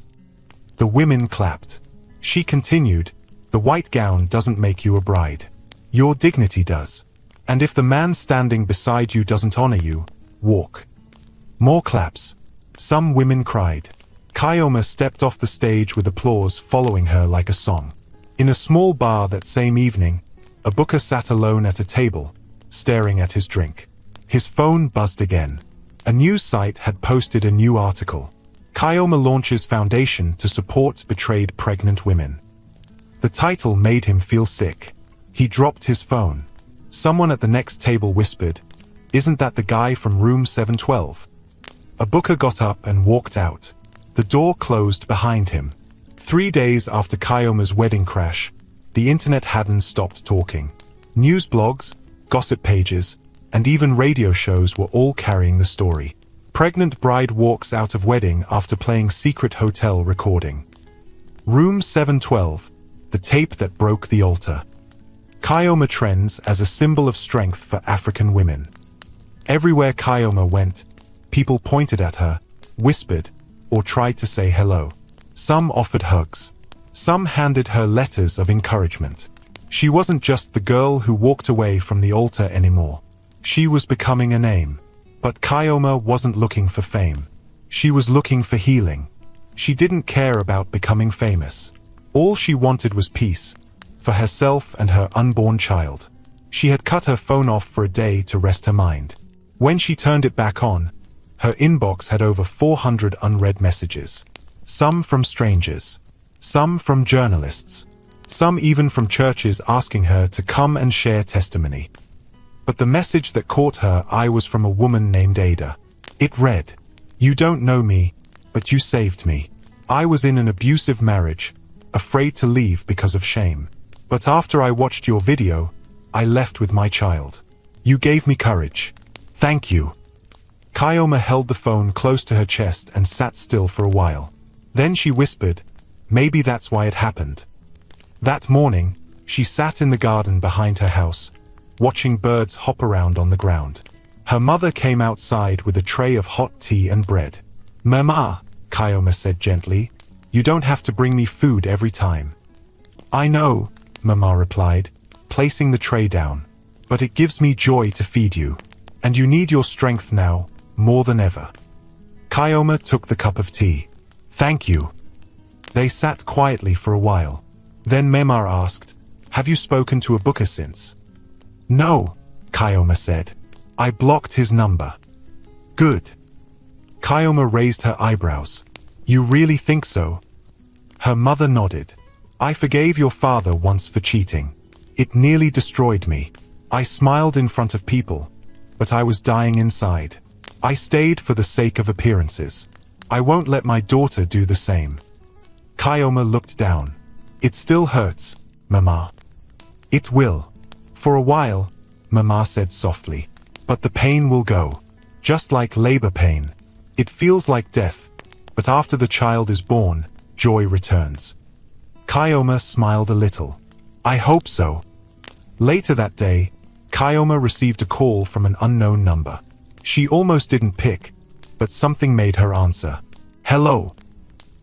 Speaker 1: The women clapped. She continued, "The white gown doesn't make you a bride. Your dignity does. And if the man standing beside you doesn't honor you, walk." More claps. Some women cried. Kyoma stepped off the stage with applause following her like a song. In a small bar that same evening, a booker sat alone at a table, staring at his drink. His phone buzzed again. A news site had posted a new article. Kyoma launches foundation to support betrayed pregnant women. The title made him feel sick. He dropped his phone. Someone at the next table whispered, "Isn't that the guy from room 712? A booker got up and walked out. The door closed behind him. 3 days after Kyoma's wedding crash, the internet hadn't stopped talking. News blogs, gossip pages, and even radio shows were all carrying the story. Pregnant bride walks out of wedding after playing secret hotel recording. Room 712, the tape that broke the altar. Kyoma trends as a symbol of strength for African women. Everywhere Kyoma went, people pointed at her, whispered, or tried to say hello. Some offered hugs. Some handed her letters of encouragement. She wasn't just the girl who walked away from the altar anymore. She was becoming a name. But Kyoma wasn't looking for fame. She was looking for healing. She didn't care about becoming famous. All she wanted was peace, for herself and her unborn child. She had cut her phone off for a day to rest her mind. When she turned it back on, her inbox had over 400 unread messages. Some from strangers, some from journalists, some even from churches asking her to come and share testimony. But the message that caught her eye was from a woman named Ada. It read, "You don't know me, but you saved me. I was in an abusive marriage, afraid to leave because of shame. But after I watched your video, I left with my child. You gave me courage. Thank you." Kyoma held the phone close to her chest and sat still for a while. Then she whispered, "Maybe that's why it happened." That morning, she sat in the garden behind her house, watching birds hop around on the ground. Her mother came outside with a tray of hot tea and bread. "Mama," Kyoma said gently, "you don't have to bring me food every time." "I know," Mama replied, placing the tray down, "but it gives me joy to feed you. And you need your strength now, more than ever." Kyoma took the cup of tea. "Thank you." They sat quietly for a while. Then Memar asked, "Have you spoken to Abuka since?" "No," Kyoma said. "I blocked his number." "Good." Kyoma raised her eyebrows. "You really think so?" Her mother nodded. "I forgave your father once for cheating. It nearly destroyed me. I smiled in front of people, but I was dying inside. I stayed for the sake of appearances. I won't let my daughter do the same." Kyoma looked down. "It still hurts, Mama." "It will. For a while," Mama said softly. "But the pain will go. Just like labor pain. It feels like death, but after the child is born, joy returns." Kyoma smiled a little. "I hope so." Later that day, Kyoma received a call from an unknown number. She almost didn't pick, but something made her answer. "Hello."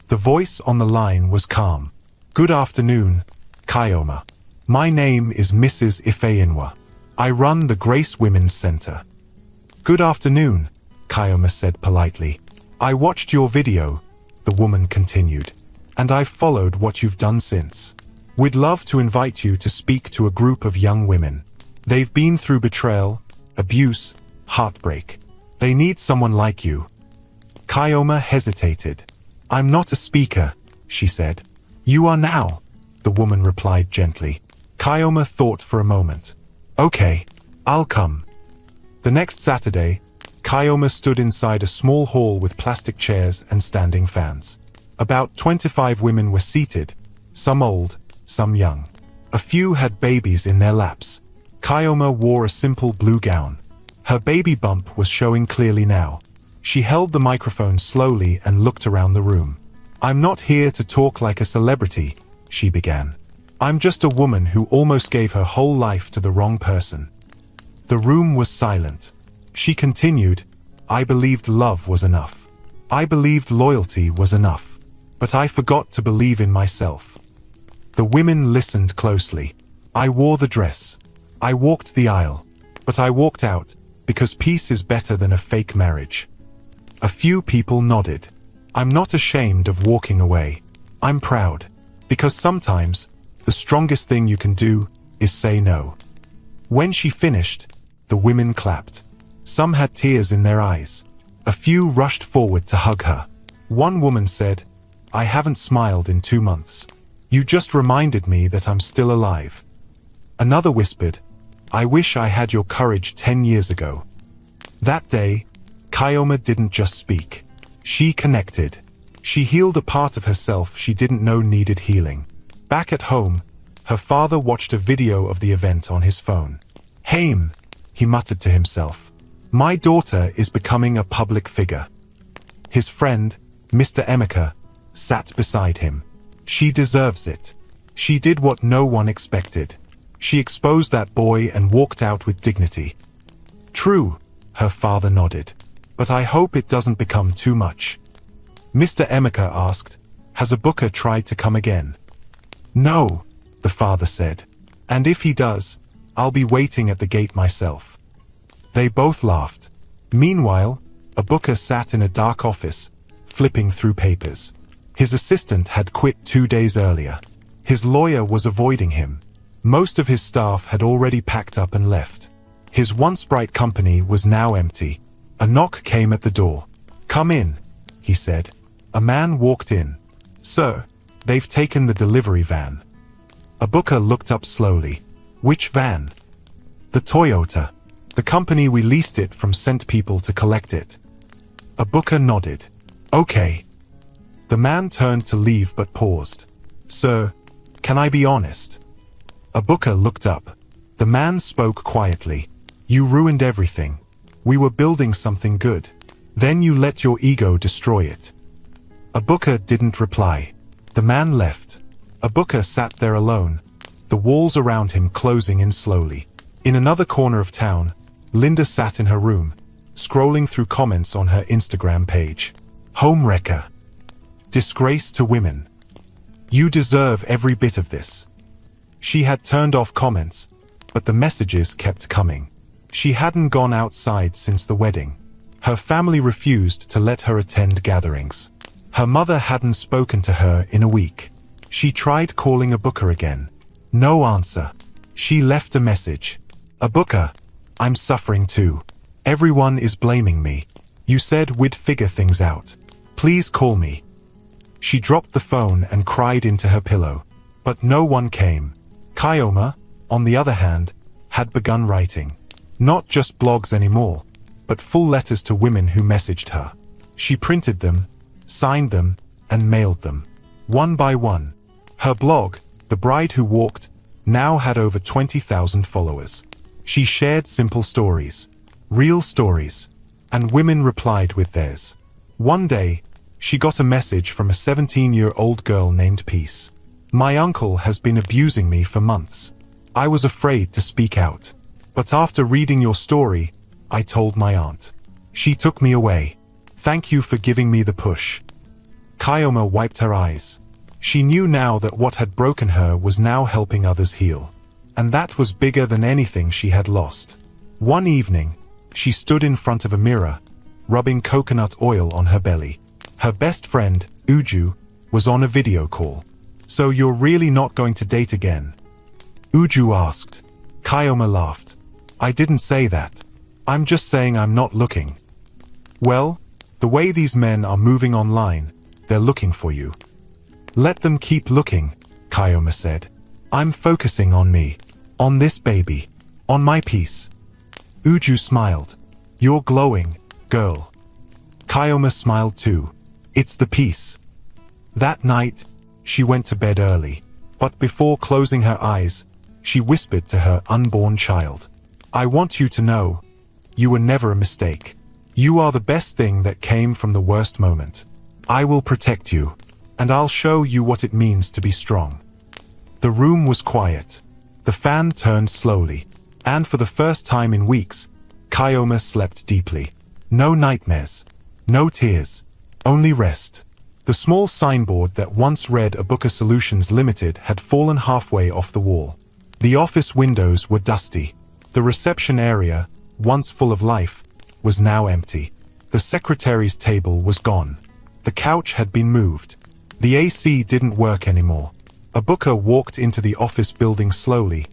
Speaker 1: The voice on the line was calm. "Good afternoon, Kyoma. My name is Mrs. Ifeinwa. I run the Grace Women's Center." "Good afternoon," Kyoma said politely. "I watched your video," the woman continued, "and I've followed what you've done since. We'd love to invite you to speak to a group of young women. They've been through betrayal, abuse, heartbreak. They need someone like you." Kyoma hesitated. "I'm not a speaker," she said. "You are now," the woman replied gently. Kyoma thought for a moment. "Okay, I'll come." The next Saturday, Kyoma stood inside a small hall with plastic chairs and standing fans. About 25 women were seated, some old, some young. A few had babies in their laps. Kyoma wore a simple blue gown. Her baby bump was showing clearly now. She held the microphone slowly and looked around the room. "I'm not here to talk like a celebrity," she began. "I'm just a woman who almost gave her whole life to the wrong person." The room was silent. She continued, "I believed love was enough. I believed loyalty was enough. But I forgot to believe in myself." The women listened closely. "I wore the dress. I walked the aisle. But I walked out, because peace is better than a fake marriage." A few people nodded. "I'm not ashamed of walking away. I'm proud. Because sometimes, the strongest thing you can do is say no." When she finished, the women clapped. Some had tears in their eyes. A few rushed forward to hug her. One woman said, "I haven't smiled in 2 months. You just reminded me that I'm still alive." Another whispered, "I wish I had your courage 10 years ago." That day, Kyoma didn't just speak. She connected. She healed a part of herself she didn't know needed healing. Back at home, her father watched a video of the event on his phone. "Haim," he muttered to himself. "My daughter is becoming a public figure." His friend, Mr. Emeka, sat beside him. "She deserves it. She did what no one expected. She exposed that boy and walked out with dignity." "True," her father nodded. "But I hope it doesn't become too much." Mr. Emeka asked, "Has Abuka tried to come again?" "No," the father said. "And if he does, I'll be waiting at the gate myself." They both laughed. Meanwhile, Abuka sat in a dark office, flipping through papers. His assistant had quit 2 days earlier. His lawyer was avoiding him. Most of his staff had already packed up and left. His once bright company was now empty. A knock came at the door. "Come in," he said. A man walked in. "Sir, they've taken the delivery van." A booker looked up slowly. "Which van?" "The Toyota. The company we leased it from sent people to collect it." A booker nodded. "Okay." The man turned to leave but paused. "Sir, can I be honest?" A booker looked up. The man spoke quietly. "You ruined everything. We were building something good. Then you let your ego destroy it." A booker didn't reply. The man left. A booker sat there alone, the walls around him closing in slowly. In another corner of town, Linda sat in her room, scrolling through comments on her Instagram page. "Homewrecker. Disgrace to women. You deserve every bit of this." She had turned off comments, but the messages kept coming. She hadn't gone outside since the wedding. Her family refused to let her attend gatherings. Her mother hadn't spoken to her in a week. She tried calling a booker again. No answer. She left a message. "A booker, I'm suffering too. Everyone is blaming me. You said we'd figure things out. Please call me." She dropped the phone and cried into her pillow. But no one came. Kyoma, on the other hand, had begun writing. Not just blogs anymore, but full letters to women who messaged her. She printed them, signed them, and mailed them. One by one. Her blog, The Bride Who Walked, now had over 20,000 followers. She shared simple stories, real stories, and women replied with theirs. One day, she got a message from a 17-year-old girl named Peace. "My uncle has been abusing me for months. I was afraid to speak out. But after reading your story, I told my aunt. She took me away. Thank you for giving me the push." Kyoma wiped her eyes. She knew now that what had broken her was now helping others heal. And that was bigger than anything she had lost. One evening, she stood in front of a mirror, rubbing coconut oil on her belly. Her best friend, Uju, was on a video call. "So you're really not going to date again?" Uju asked. Kyoma laughed. "I didn't say that. I'm just saying I'm not looking." "Well, the way these men are moving online, they're looking for you." "Let them keep looking," Kyoma said. "I'm focusing on me. On this baby. On my peace." Uju smiled. "You're glowing, girl." Kyoma smiled too. "It's the peace." That night, she went to bed early. But before closing her eyes, she whispered to her unborn child, "I want you to know, you were never a mistake. You are the best thing that came from the worst moment. I will protect you, and I'll show you what it means to be strong." The room was quiet. The fan turned slowly, and for the first time in weeks, Kyoma slept deeply. No nightmares, no tears, only rest. The small signboard that once read A Booker Solutions Limited had fallen halfway off the wall. The office windows were dusty. The reception area, once full of life, was now empty. The secretary's table was gone. The couch had been moved. The AC didn't work anymore. A booker walked into the office building slowly,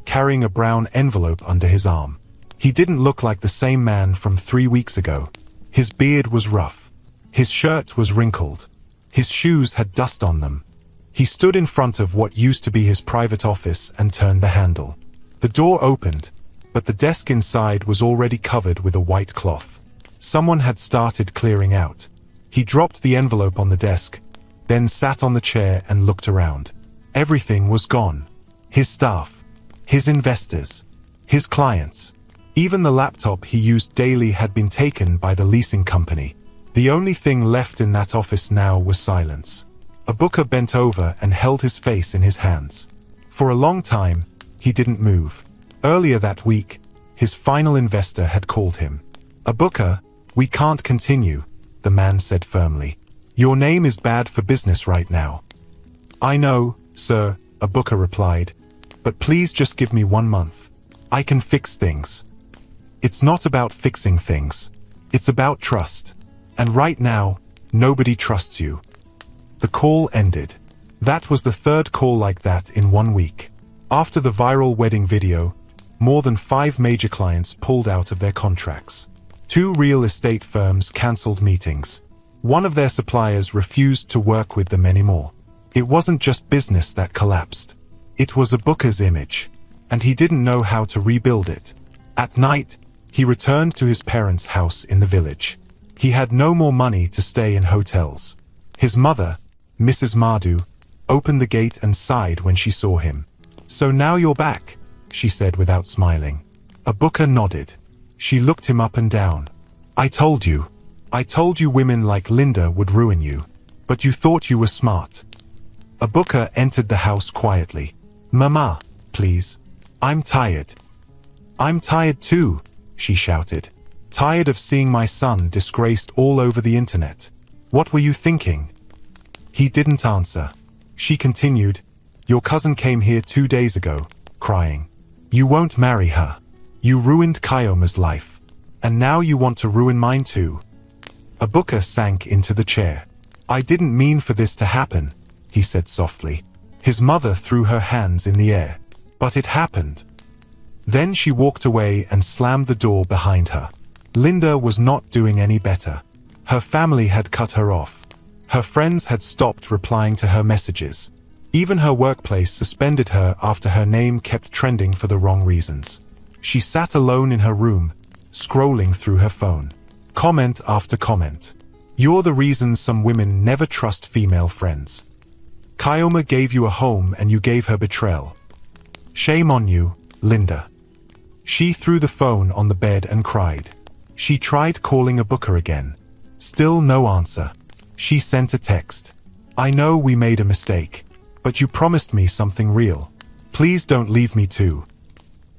Speaker 1: carrying a brown envelope under his arm. He didn't look like the same man from 3 weeks ago. His beard was rough. His shirt was wrinkled. His shoes had dust on them. He stood in front of what used to be his private office and turned the handle. The door opened, but the desk inside was already covered with a white cloth. Someone had started clearing out. He dropped the envelope on the desk, then sat on the chair and looked around. Everything was gone. His staff, his investors, his clients. Even the laptop he used daily had been taken by the leasing company. The only thing left in that office now was silence. A booker bent over and held his face in his hands. For a long time, he didn't move. Earlier that week, his final investor had called him. "A booker, we can't continue," the man said firmly. "Your name is bad for business right now." "I know, sir," a booker replied, "but please just give me 1 month. I can fix things." It's not about fixing things. It's about trust. And right now, nobody trusts you. The call ended. That was the third call like that in 1 week. After the viral wedding video, more than 5 major clients pulled out of their contracts. 2 real estate firms cancelled meetings. One of their suppliers refused to work with them anymore. It wasn't just business that collapsed. It was a booker's image, and he didn't know how to rebuild it. At night, he returned to his parents' house in the village. He had no more money to stay in hotels. His mother, Mrs. Madhu, opened the gate and sighed when she saw him. "So now you're back," she said without smiling. A booker nodded. She looked him up and down. I told you women like Linda would ruin you. But you thought you were smart." A booker entered the house quietly. "Mama, please. I'm tired." "I'm tired too," she shouted. "Tired of seeing my son disgraced all over the internet. What were you thinking?" He didn't answer. She continued, "Your cousin came here 2 days ago, crying. You won't marry her. You ruined Kayoma's life. And now you want to ruin mine too." A booker sank into the chair. "I didn't mean for this to happen," he said softly. His mother threw her hands in the air. "But it happened." Then she walked away and slammed the door behind her. Linda was not doing any better. Her family had cut her off. Her friends had stopped replying to her messages. Even her workplace suspended her after her name kept trending for the wrong reasons. She sat alone in her room, scrolling through her phone. Comment after comment. "You're the reason some women never trust female friends. Kayoma gave you a home and you gave her betrayal. Shame on you, Linda." She threw the phone on the bed and cried. She tried calling a booker again. Still no answer. She sent a text. "I know we made a mistake, but you promised me something real. Please don't leave me too."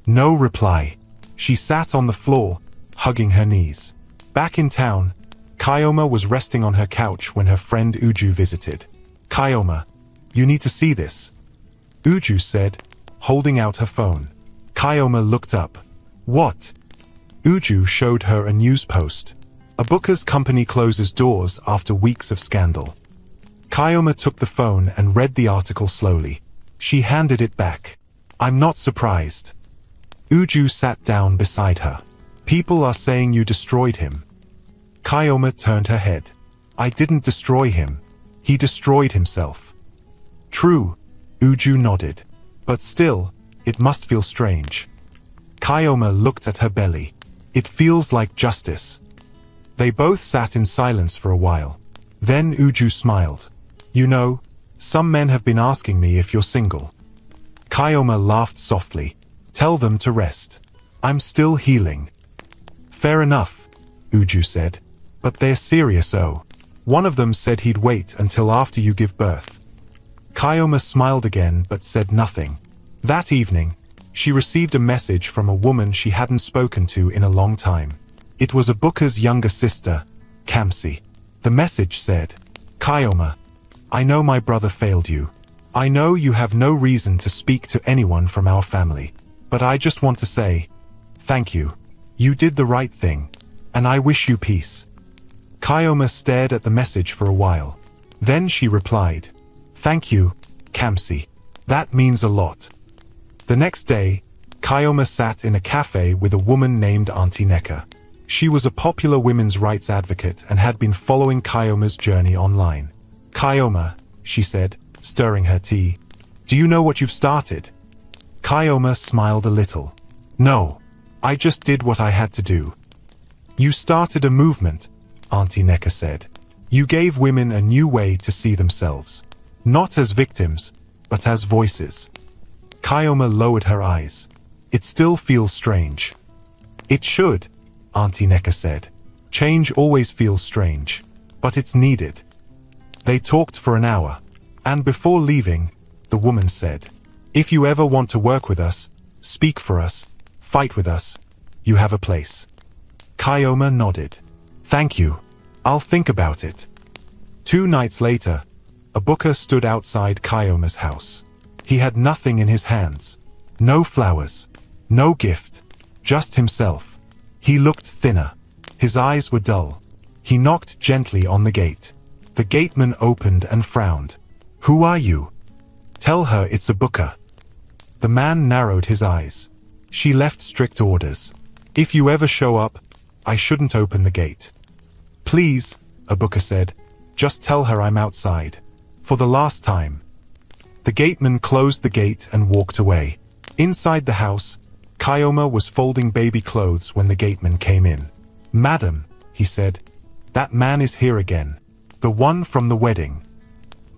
Speaker 1: No reply. She sat on the floor, hugging her knees. Back in town, Kayoma was resting on her couch when her friend Uju visited. "Kayoma, you need to see this," Uju said, holding out her phone. Kayoma looked up. "What?" Uju showed her a news post. A booker's company closes doors after weeks of scandal. Kayoma took the phone and read the article slowly. She handed it back. "I'm not surprised." Uju sat down beside her. "People are saying you destroyed him." Kayoma turned her head. "I didn't destroy him. He destroyed himself." "True," Uju nodded. "But still, it must feel strange." Kayoma looked at her belly. "It feels like justice." They both sat in silence for a while. Then Uju smiled. "You know, some men have been asking me if you're single." Kayoma laughed softly. "Tell them to rest. I'm still healing." "Fair enough," Uju said. "But they're serious, oh. One of them said he'd wait until after you give birth." Kayoma smiled again but said nothing. That evening, she received a message from a woman she hadn't spoken to in a long time. It was a booker's younger sister, Kamsi. The message said, "Kayoma, I know my brother failed you. I know you have no reason to speak to anyone from our family. But I just want to say, thank you. You did the right thing, and I wish you peace." Kayoma stared at the message for a while. Then she replied, "Thank you, Kamsi. That means a lot." The next day, Kayoma sat in a cafe with a woman named Auntie Neka. She was a popular women's rights advocate and had been following Kayoma's journey online. "Kayoma," she said, stirring her tea, "do you know what you've started?" Kayoma smiled a little. "No, I just did what I had to do." "You started a movement," Auntie Neka said. "You gave women a new way to see themselves. Not as victims, but as voices." Kayoma lowered her eyes. "It still feels strange." "It should," Auntie Neka said. "Change always feels strange, but it's needed." They talked for an hour, and before leaving, the woman said, "If you ever want to work with us, speak for us, fight with us, you have a place." Kayoma nodded. "Thank you. I'll think about it." 2 nights later, a booker stood outside Kayoma's house. He had nothing in his hands. No flowers. No gift. Just himself. He looked thinner. His eyes were dull. He knocked gently on the gate. The gateman opened and frowned. "Who are you?" "Tell her it's Abuka." The man narrowed his eyes. "She left strict orders. If you ever show up, I shouldn't open the gate." "Please," Abuka said, "just tell her I'm outside. For the last time." The gateman closed the gate and walked away. Inside the house, Kayoma was folding baby clothes when the gateman came in. "Madam," he said, "that man is here again. The one from the wedding."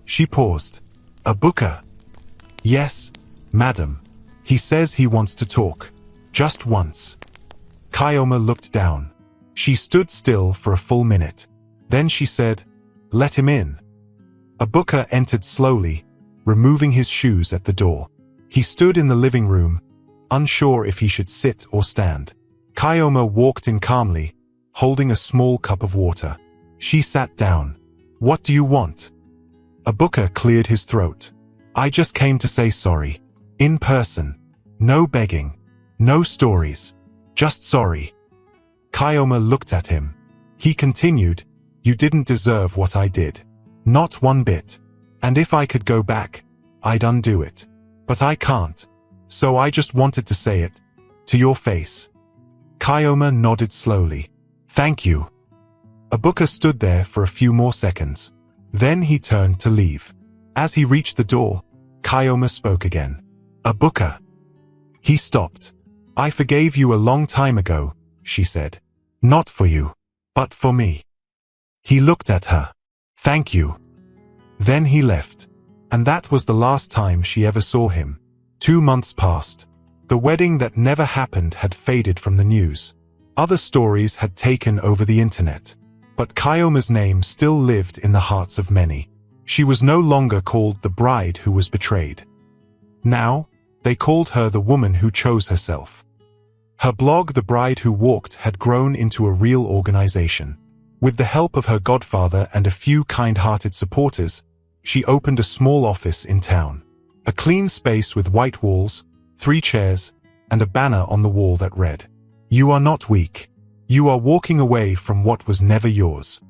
Speaker 1: She paused. "Abuka?" "Yes, madam. He says he wants to talk. Just once." Kayoma looked down. She stood still for a full minute. Then she said, "Let him in." Abuka entered slowly, removing his shoes at the door. He stood in the living room, unsure if he should sit or stand. Kayoma walked in calmly, holding a small cup of water. She sat down. "What do you want?" Abuka cleared his throat. "I just came to say sorry. In person. No begging. No stories. Just sorry." Kayoma looked at him. He continued, "You didn't deserve what I did. Not one bit. And if I could go back, I'd undo it. But I can't. So I just wanted to say it. To your face." Kayoma nodded slowly. "Thank you." Abuka stood there for a few more seconds. Then he turned to leave. As he reached the door, Kayoma spoke again. "Abuka." He stopped. "I forgave you a long time ago," she said. "Not for you, but for me." He looked at her. "Thank you." Then he left. And that was the last time she ever saw him. 2 months passed. The wedding that never happened had faded from the news. Other stories had taken over the internet. But Kayoma's name still lived in the hearts of many. She was no longer called the bride who was betrayed. Now, they called her the woman who chose herself. Her blog, The Bride Who Walked, had grown into a real organization. With the help of her godfather and a few kind-hearted supporters, she opened a small office in town. A clean space with white walls, 3 chairs, and a banner on the wall that read, "You are not weak. You are walking away from what was never yours."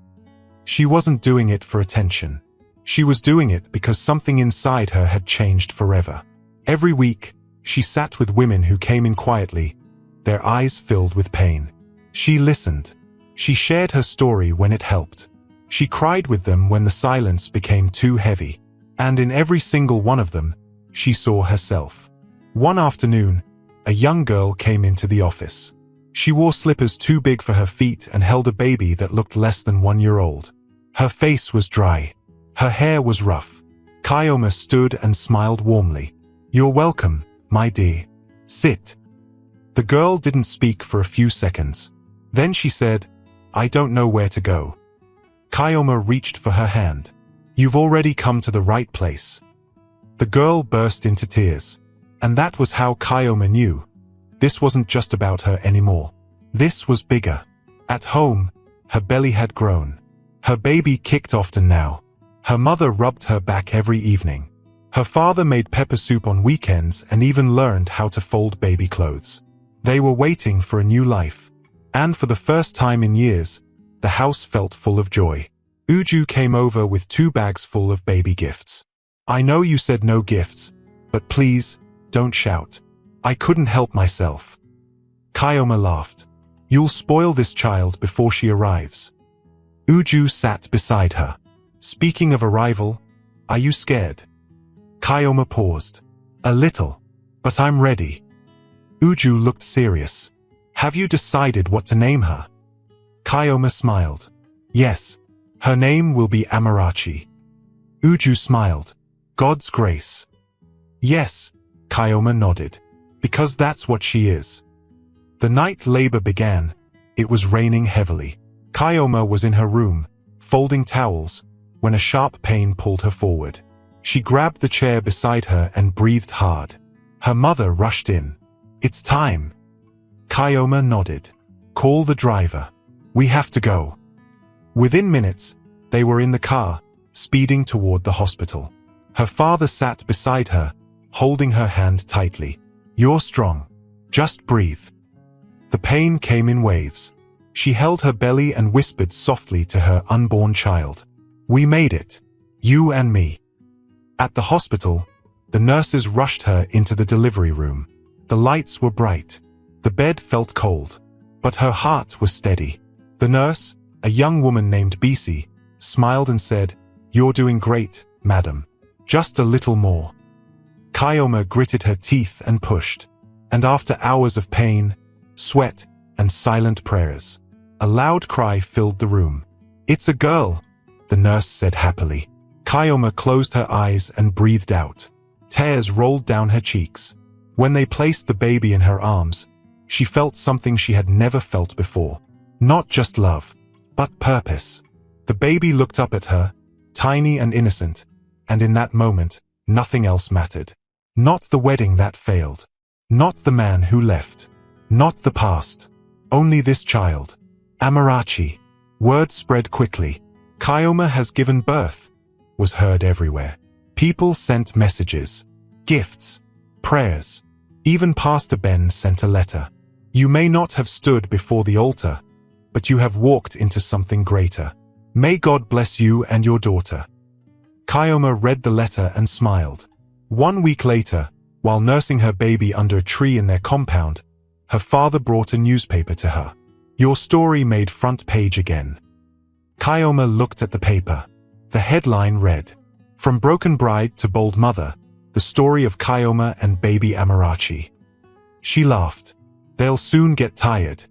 Speaker 1: She wasn't doing it for attention. She was doing it because something inside her had changed forever. Every week, she sat with women who came in quietly, their eyes filled with pain. She listened. She shared her story when it helped. She cried with them when the silence became too heavy. And in every single one of them, she saw herself. One afternoon, a young girl came into the office. She wore slippers too big for her feet and held a baby that looked less than 1 year old. Her face was dry. Her hair was rough. Kayoma stood and smiled warmly. "You're welcome, my dear. Sit." The girl didn't speak for a few seconds. Then she said, "I don't know where to go." Kayoma reached for her hand. "You've already come to the right place." The girl burst into tears. And that was how Kayoma knew. This wasn't just about her anymore. This was bigger. At home, her belly had grown. Her baby kicked often now. Her mother rubbed her back every evening. Her father made pepper soup on weekends and even learned how to fold baby clothes. They were waiting for a new life. And for the first time in years, the house felt full of joy. Uju came over with 2 bags full of baby gifts. "I know you said no gifts, but please, don't shout. I couldn't help myself." Kayoma laughed. "You'll spoil this child before she arrives." Uju sat beside her. "Speaking of arrival, are you scared?" Kayoma paused. "A little. But I'm ready." Uju looked serious. "Have you decided what to name her?" Kayoma smiled. "Yes. Her name will be Amarachi." Uju smiled. "God's grace." "Yes," Kayoma nodded. "Because that's what she is." The night labor began. It was raining heavily. Kayoma was in her room, folding towels, when a sharp pain pulled her forward. She grabbed the chair beside her and breathed hard. Her mother rushed in. "It's time." Kayoma nodded. "Call the driver. We have to go." Within minutes, they were in the car, speeding toward the hospital. Her father sat beside her, holding her hand tightly. "You're strong. Just breathe." The pain came in waves. She held her belly and whispered softly to her unborn child. We made it. You and me. At the hospital, the nurses rushed her into the delivery room. The lights were bright. The bed felt cold. But her heart was steady. The nurse, a young woman named Bisi, smiled and said, "You're doing great, madam. Just a little more." Kyoma gritted her teeth and pushed. And after hours of pain, sweat, and silent prayers, a loud cry filled the room. "It's a girl," the nurse said happily. Kyoma closed her eyes and breathed out. Tears rolled down her cheeks. When they placed the baby in her arms, she felt something she had never felt before. Not just love, but purpose. The baby looked up at her, tiny and innocent, and in that moment, nothing else mattered. Not the wedding that failed. Not the man who left. Not the past. Only this child. Amarachi. Word spread quickly. Kyoma has given birth, was heard everywhere. People sent messages, gifts, prayers. Even Pastor Ben sent a letter. "You may not have stood before the altar, but you have walked into something greater. May God bless you and your daughter." Kyoma read the letter and smiled. 1 week later, while nursing her baby under a tree in their compound, her father brought a newspaper to her. "Your story made front page again." Kyoma looked at the paper. The headline read, "From Broken Bride to Bold Mother, the story of Kyoma and baby Amarachi." She laughed. "They'll soon get tired."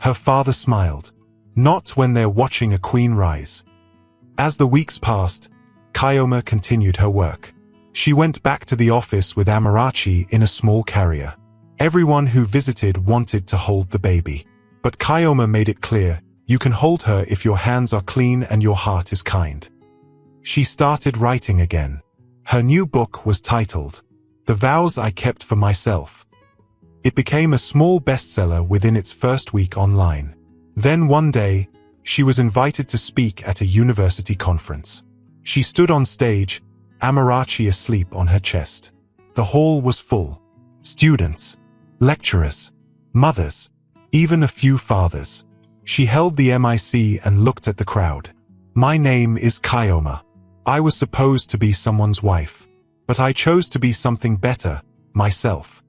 Speaker 1: Her father smiled. "Not when they're watching a queen rise." As the weeks passed, Kyoma continued her work. She went back to the office with Amarachi in a small carrier. Everyone who visited wanted to hold the baby. But Kyoma made it clear, you can hold her if your hands are clean and your heart is kind. She started writing again. Her new book was titled, The Vows I Kept for Myself. It became a small bestseller within its first week online. Then one day, she was invited to speak at a university conference. She stood on stage, Amarachi asleep on her chest. The hall was full. Students, lecturers, mothers, even a few fathers. She held the mic and looked at the crowd. "My name is Kyoma. I was supposed to be someone's wife, but I chose to be something better, myself."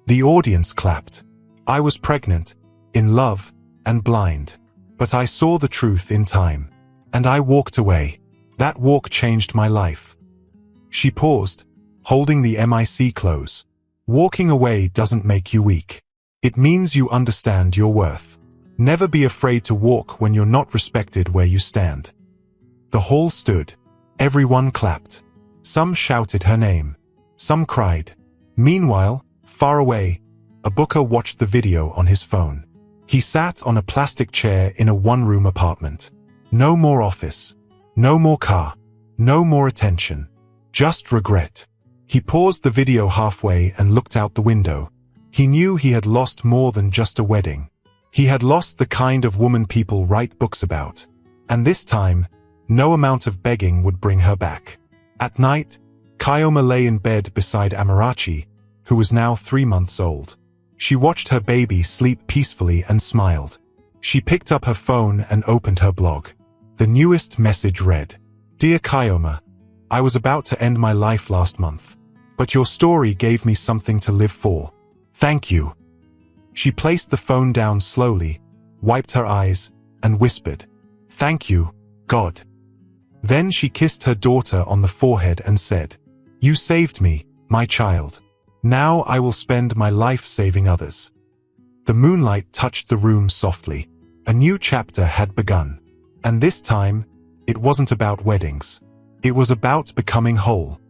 Speaker 1: The audience clapped. "I was pregnant, in love, and blind. But I saw the truth in time. And I walked away. That walk changed my life." She paused, holding the mic close. Walking away doesn't make you weak. It means you understand your worth. Never be afraid to walk when you're not respected where you stand. The hall stood. Everyone clapped. Some shouted her name. Some cried. Meanwhile, far away, a booker watched the video on his phone. He sat on a plastic chair in a one-room apartment. No more office. No more car. No more attention. Just regret. He paused the video halfway and looked out the window. He knew he had lost more than just a wedding. He had lost the kind of woman people write books about. And this time, no amount of begging would bring her back. At night, Kyoma lay in bed beside Amarachi, who was now 3 months old. She watched her baby sleep peacefully and smiled. She picked up her phone and opened her blog. The newest message read, "Dear Kyoma, I was about to end my life last month, but your story gave me something to live for. Thank you." She placed the phone down slowly, wiped her eyes, and whispered, "Thank you, God." Then she kissed her daughter on the forehead and said, "You saved me, my child. Now I will spend my life saving others." The moonlight touched the room softly. A new chapter had begun. And this time, it wasn't about weddings. It was about becoming whole.